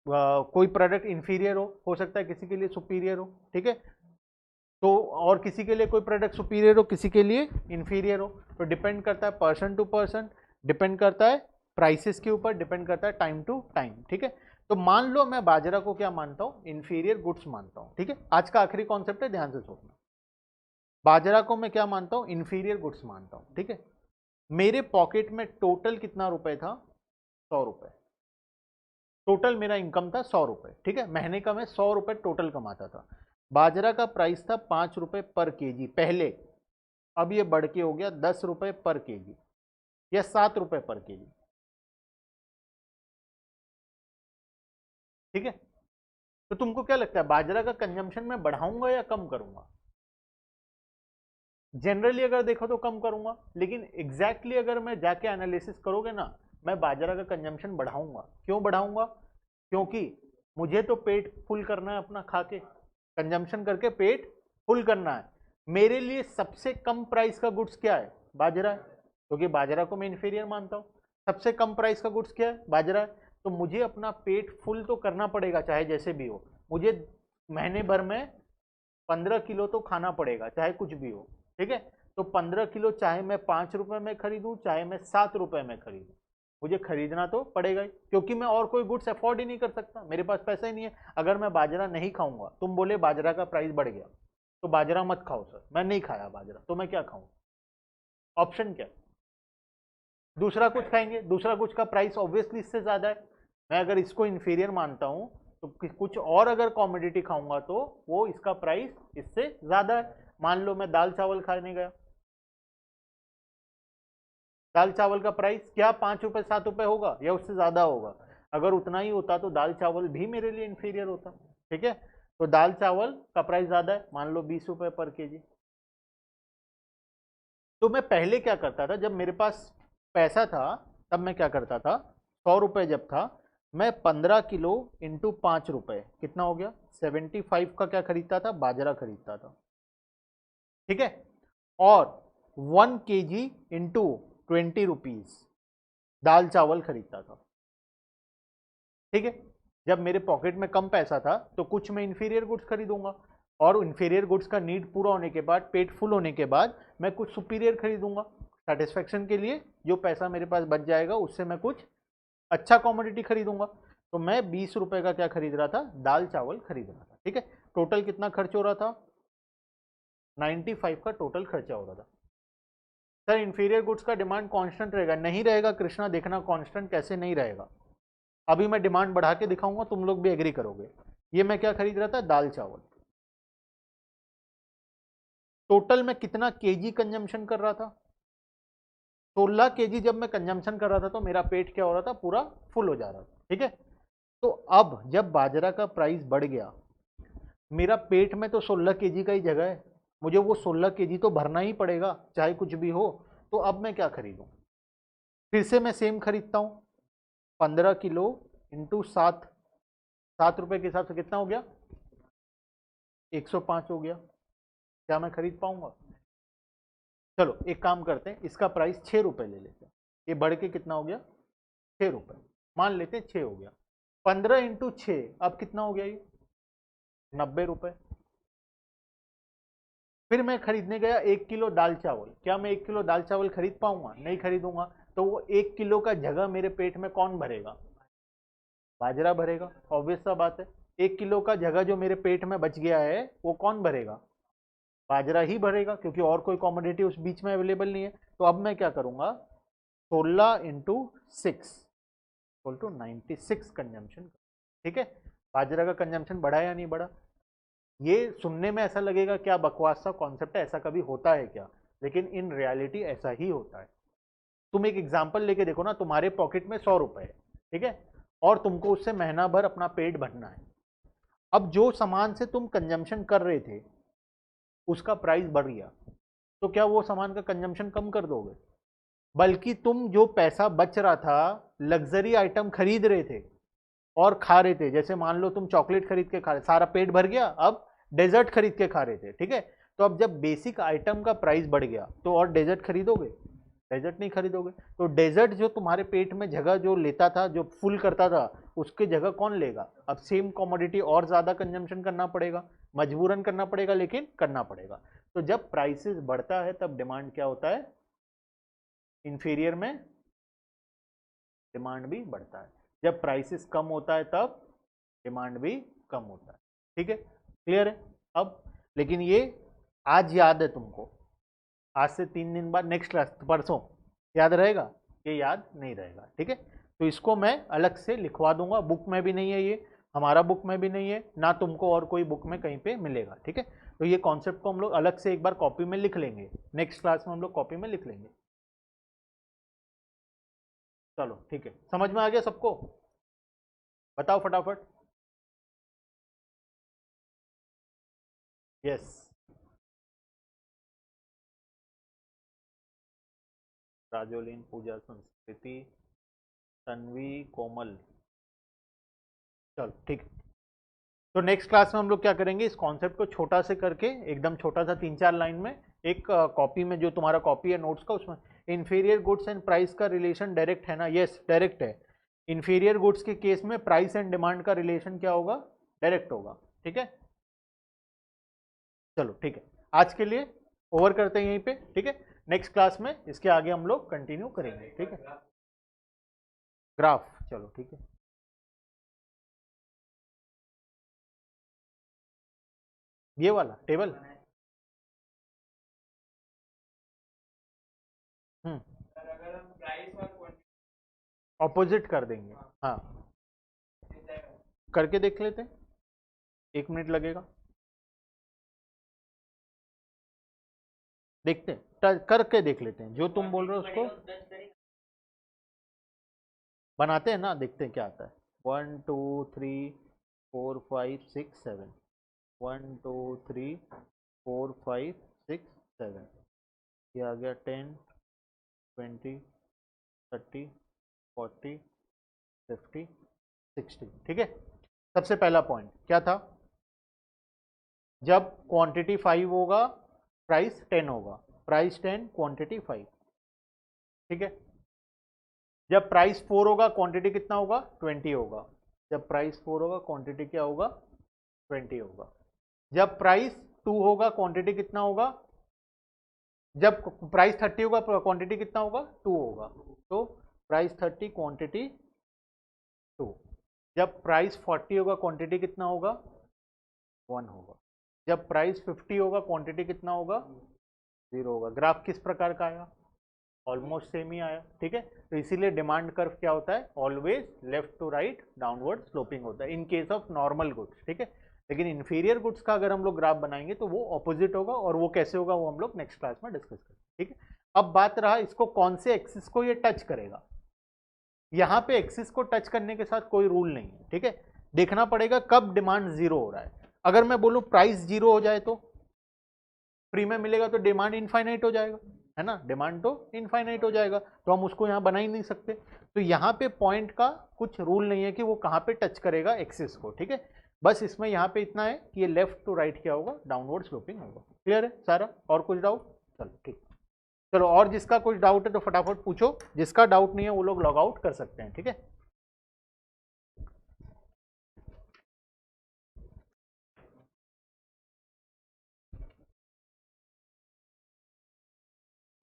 A: कोई प्रोडक्ट इंफीरियर हो सकता है किसी के लिए सुपीरियर हो। ठीक है, तो और किसी के लिए कोई प्रोडक्ट सुपीरियर हो, किसी के लिए इंफीरियर हो, तो डिपेंड करता है पर्सन टू पर्सन, डिपेंड करता है प्राइसेस के ऊपर, डिपेंड करता है टाइम टू टाइम। ठीक है, तो मान लो मैं बाजरा को क्या मानता हूं, इंफीरियर गुड्स मानता हूं। ठीक है, आज का आखिरी कॉन्सेप्ट है, ध्यान से सोचना, बाजरा को मैं क्या मानता हूं, इंफीरियर गुड्स मानता हूं। ठीक है, मेरे पॉकेट में टोटल कितना रुपए था, 100 रुपए, टोटल मेरा इनकम था 100 रुपए। ठीक है, महीने का मैं 100 रुपए टोटल कमाता था। बाजरा का प्राइस था 5 रुपए पर केजी पहले, अब ये बढ़ के हो गया 10 रुपए पर केजी या 7 रुपए पर केजी। ठीक है, तो तुमको क्या लगता है बाजरा का कंजम्पशन मैं बढ़ाऊंगा या कम करूंगा, जनरली अगर देखो तो कम करूंगा, लेकिन एग्जैक्टली अगर मैं जाके एनालिसिस करोगे ना, मैं बाजरा का कंजम्पशन बढ़ाऊंगा। क्यों बढ़ाऊंगा, क्योंकि मुझे तो पेट फुल करना है अपना, खा के कंजम्पशन करके पेट फुल करना है। मेरे लिए सबसे कम प्राइस का गुड्स क्या है? बाजरा है, क्योंकि बाजरा को मैं इन्फीरियर मानता हूँ। सबसे कम प्राइस का गुड्स क्या है? बाजरा है। तो मुझे अपना पेट फुल तो करना पड़ेगा, चाहे जैसे भी हो। मुझे महीने भर में 15 किलो तो खाना पड़ेगा, चाहे कुछ भी हो, ठीक है। तो 15 किलो चाहे मैं 5 रुपए में खरीदूं, चाहे मैं 7 रुपए में खरीदूं, मुझे खरीदना तो पड़ेगा ही, क्योंकि मैं और कोई गुड्स अफोर्ड ही नहीं कर सकता, मेरे पास पैसा ही नहीं है। अगर मैं बाजरा नहीं खाऊंगा, तुम बोले बाजरा का प्राइस बढ़ गया, तो बाजरा मत खाओ सर, मैं नहीं खाया बाजरा, तो मैं क्या खाऊं? ऑप्शन क्या? दूसरा कुछ खाएंगे, दूसरा कुछ का प्राइस ऑब्वियसली इससे ज्यादा है। मैं अगर इसको इंफीरियर मानता हूं, तो कुछ और अगर कॉमोडिटी खाऊंगा तो वो इसका प्राइस इससे ज्यादा है। मान लो मैं दाल चावल खाने गया, दाल चावल का प्राइस क्या 5 रुपए 7 रुपए होगा या उससे ज्यादा होगा? अगर उतना ही होता तो दाल चावल भी मेरे लिए इंफीरियर होता, ठीक है। तो दाल चावल का प्राइस ज्यादा है, मान लो 20 रुपए पर केजी। तो मैं पहले क्या करता था, जब मेरे पास पैसा था, तब मैं क्या करता था, 100 रुपए जब था, मैं 15 किलो इंटू 5 रुपए कितना हो गया, 75 का क्या खरीदता था, बाजरा खरीदता था, ठीक है। और 1 केजी इंटू 20 रुपीज दाल चावल खरीदता था, ठीक है। जब मेरे पॉकेट में कम पैसा था तो कुछ मैं इंफीरियर गुड्स खरीदूंगा, और इंफीरियर गुड्स का नीड पूरा होने के बाद, पेट फुल होने के बाद, मैं कुछ सुपीरियर खरीदूंगा सेटिस्फेक्शन के लिए। जो पैसा मेरे पास बच जाएगा उससे मैं कुछ अच्छा कॉमोडिटी खरीदूंगा। तो मैं 20 रुपए का क्या खरीद रहा था, दाल चावल खरीद रहा था, ठीक है। टोटल कितना खर्च हो रहा था, 95 का टोटल खर्चा हो रहा था। सर इंफीरियर गुड्स का डिमांड कांस्टेंट रहेगा? नहीं रहेगा कृष्णा, देखना कांस्टेंट कैसे नहीं रहेगा। अभी मैं डिमांड बढ़ा के दिखाऊंगा, तुम लोग भी एग्री करोगे। ये मैं क्या खरीद रहा था, दाल चावल। टोटल मैं कितना केजी कंजम्पशन कर रहा था, 16 केजी जब मैं कंजम्पशन कर रहा था, तो मेरा पेट क्या हो रहा था, पूरा फुल हो जा रहा था, ठीक है। तो अब जब बाजरा का प्राइस बढ़ गया, मेरा पेट में तो 16 केजी का ही जगह है, मुझे वो 16 केजी तो भरना ही पड़ेगा चाहे कुछ भी हो। तो अब मैं क्या खरीदूं? फिर से मैं सेम खरीदता हूं, 15 किलो इंटू 7, 7 रुपए के हिसाब से कितना हो गया, 105 हो गया। क्या मैं खरीद पाऊंगा? चलो एक काम करते हैं, इसका प्राइस 6 रुपए ले लेते हैं। ये बढ़ के कितना हो गया, 6 रुपए, मान लेते हैं 6 हो गया। 15 इंटू 6 अब कितना हो गया ये, 90 रुपए। फिर मैं खरीदने गया 1 किलो दाल चावल, क्या मैं 1 किलो दाल चावल खरीद पाऊंगा? नहीं खरीदूंगा। तो वो 1 किलो का जगह मेरे पेट में कौन भरेगा, बाजरा भरेगा, ऑब्वियस सा बात है। 1 किलो का जगह जो मेरे पेट में बच गया है वो कौन भरेगा, बाजरा ही भरेगा, क्योंकि और कोई कॉमोडिटी उस बीच में अवेलेबल नहीं है। तो अब मैं क्या करूंगा, 16 इंटू 6 इक्वल टू 96 कंजम्पशन, ठीक है। बाजरा का कंजम्पशन बढ़ा या नहीं बढ़ा? ये सुनने में ऐसा लगेगा क्या बकवास सा कॉन्सेप्ट है, ऐसा कभी होता है क्या? लेकिन इन रियलिटी ऐसा ही होता है। तुम एक एग्जाम्पल लेके देखो ना, तुम्हारे पॉकेट में 100 रुपए है, ठीक है, और तुमको उससे महीना भर अपना पेट भरना है। अब जो सामान से तुम कंजम्पशन कर रहे थे उसका प्राइस बढ़ गया, तो क्या वो सामान का कंजम्पशन कम कर दोगे? बल्कि तुम जो पैसा बच रहा था, लग्जरी आइटम खरीद रहे थे और खा रहे थे, जैसे मान लो तुम चॉकलेट खरीद के खा रहे, सारा पेट भर गया, अब डेजर्ट खरीद के खा रहे थे, ठीक है। तो अब जब बेसिक आइटम का प्राइस बढ़ गया तो और डेजर्ट खरीदोगे? डेजर्ट नहीं खरीदोगे। तो डेजर्ट जो तुम्हारे पेट में जगह जो लेता था, जो फुल करता था, उसके जगह कौन लेगा? अब सेम कमोडिटी और ज्यादा कंजम्पशन करना पड़ेगा, मजबूरन करना पड़ेगा, लेकिन करना पड़ेगा। तो जब प्राइसेस बढ़ता है तब डिमांड क्या होता है, इंफीरियर में डिमांड भी बढ़ता है। जब प्राइसेस कम होता है तब डिमांड भी कम होता है, ठीक है, क्लियर है अब? लेकिन ये आज याद है तुमको, आज से 3 दिन बाद नेक्स्ट क्लास परसों याद रहेगा, ये याद नहीं रहेगा, ठीक है। तो इसको मैं अलग से लिखवा दूंगा, बुक में भी नहीं है ये, हमारा बुक में भी नहीं है ना, तुमको और कोई बुक में कहीं पे मिलेगा, ठीक है। तो ये कॉन्सेप्ट को हम लोग अलग से एक बार कॉपी में लिख लेंगे, नेक्स्ट क्लास में हम लोग कॉपी में लिख लेंगे। चलो ठीक है, समझ में आ गया सबको? बताओ फटाफट। यस, राजोलीन, पूजा, संस्कृति, तन्वी, कोमल, चलो ठीक है। तो नेक्स्ट क्लास में हम लोग क्या करेंगे, इस कॉन्सेप्ट को छोटा से करके एकदम छोटा सा 3-4 लाइन में एक कॉपी में, जो तुम्हारा कॉपी है नोट्स का, उसमें इंफीरियर गुड्स एंड प्राइस का रिलेशन डायरेक्ट है ना, यस डायरेक्ट है। इंफीरियर गुड्स के केस में प्राइस एंड डिमांड का रिलेशन क्या होगा, डायरेक्ट होगा, ठीक है। चलो ठीक है, आज के लिए ओवर करते हैं यहीं पे, ठीक है। नेक्स्ट क्लास में इसके आगे हम लोग कंटिन्यू करेंगे, ठीक है। ग्राफ, चलो ठीक है। ये वाला टेबल, ऑपोजिट कर देंगे, हाँ करके देख लेते हैं, 1 मिनट लगेगा, देखते हैं, करके देख लेते हैं, जो तुम बोल रहे हो उसको बनाते हैं ना, देखते हैं क्या आता है। 1 2 3 4 5 6 7, 1 2 3 4 5 6 7, ये आ गया 10 20 30 40 50 60, ठीक है। सबसे पहला पॉइंट क्या था, जब क्वांटिटी 5 होगा प्राइस 10 होगा, प्राइस 10 क्वांटिटी 5, ठीक है। जब प्राइस 4 होगा क्वांटिटी कितना होगा, 20 होगा। जब प्राइस 4 होगा क्वांटिटी क्या होगा, 20 होगा। जब प्राइस 2 होगा क्वांटिटी कितना होगा, जब प्राइस 30 होगा क्वांटिटी कितना होगा, 2 होगा। तो प्राइस 30 क्वांटिटी 2। जब प्राइस 40 होगा क्वांटिटी कितना होगा, 1 होगा। जब प्राइस 50 होगा क्वांटिटी कितना होगा, 0 होगा। ग्राफ किस प्रकार का आया, ऑलमोस्ट सेम ही आया, ठीक है। तो इसीलिए डिमांड कर्व क्या होता है, always left to right downward sloping होता है in case of normal goods, ठीक है। लेकिन इंफीरियर गुड्स का अगर हम लोग ग्राफ बनाएंगे तो वो ऑपोजिट होगा, और वो कैसे होगा वो हम लोग नेक्स्ट क्लास में डिस्कस करेंगे, ठीक है। अब बात रहा इसको कौन से एक्सिस को ये टच करेगा। यहाँ पे एक्सिस को टच करने के साथ कोई रूल नहीं है, ठीक है। देखना पड़ेगा कब डिमांड 0 हो रहा है। अगर मैं बोलूँ प्राइस 0 हो जाए तो फ्री में मिलेगा तो डिमांड इनफाइनाइट हो जाएगा, है ना, डिमांड तो इनफाइनाइट हो जाएगा, तो हम उसको यहाँ बना ही नहीं सकते। तो यहाँ पे पॉइंट का कुछ रूल नहीं है कि वो कहाँ पे टच करेगा एक्सिस को, ठीक है। बस इसमें यहाँ पे इतना है कि ये लेफ्ट टू राइट क्या होगा, डाउनवर्ड स्लोपिंग होगा। क्लियर है सारा, और कुछ डाउट, चलो ठीक। चलो, और जिसका कुछ डाउट है तो फटाफट पूछो, जिसका डाउट नहीं है वो लोग लॉग आउट कर सकते हैं, ठीक है।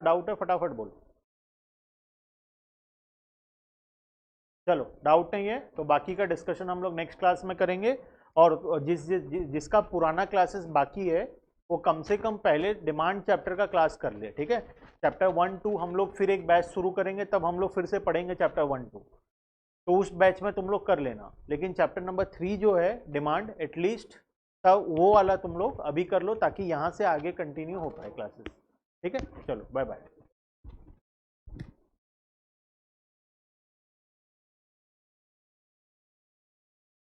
A: डाउट है फटाफट बोलो। चलो डाउट नहीं है तो बाकी का डिस्कशन हम लोग नेक्स्ट क्लास में करेंगे। और जिसका पुराना क्लासेस बाकी है वो कम से कम पहले डिमांड चैप्टर का क्लास कर ले, ठीक है। चैप्टर 1 2 हम लोग फिर एक बैच शुरू करेंगे, तब हम लोग फिर से पढ़ेंगे चैप्टर 1 2, तो उस बैच में तुम लोग कर लेना। लेकिन चैप्टर नंबर 3 जो है डिमांड, एटलीस्ट तब वो वाला तुम लोग अभी कर लो, ताकि यहाँ से आगे कंटिन्यू हो पाए क्लासेस, ठीक है। चलो बाय बाय।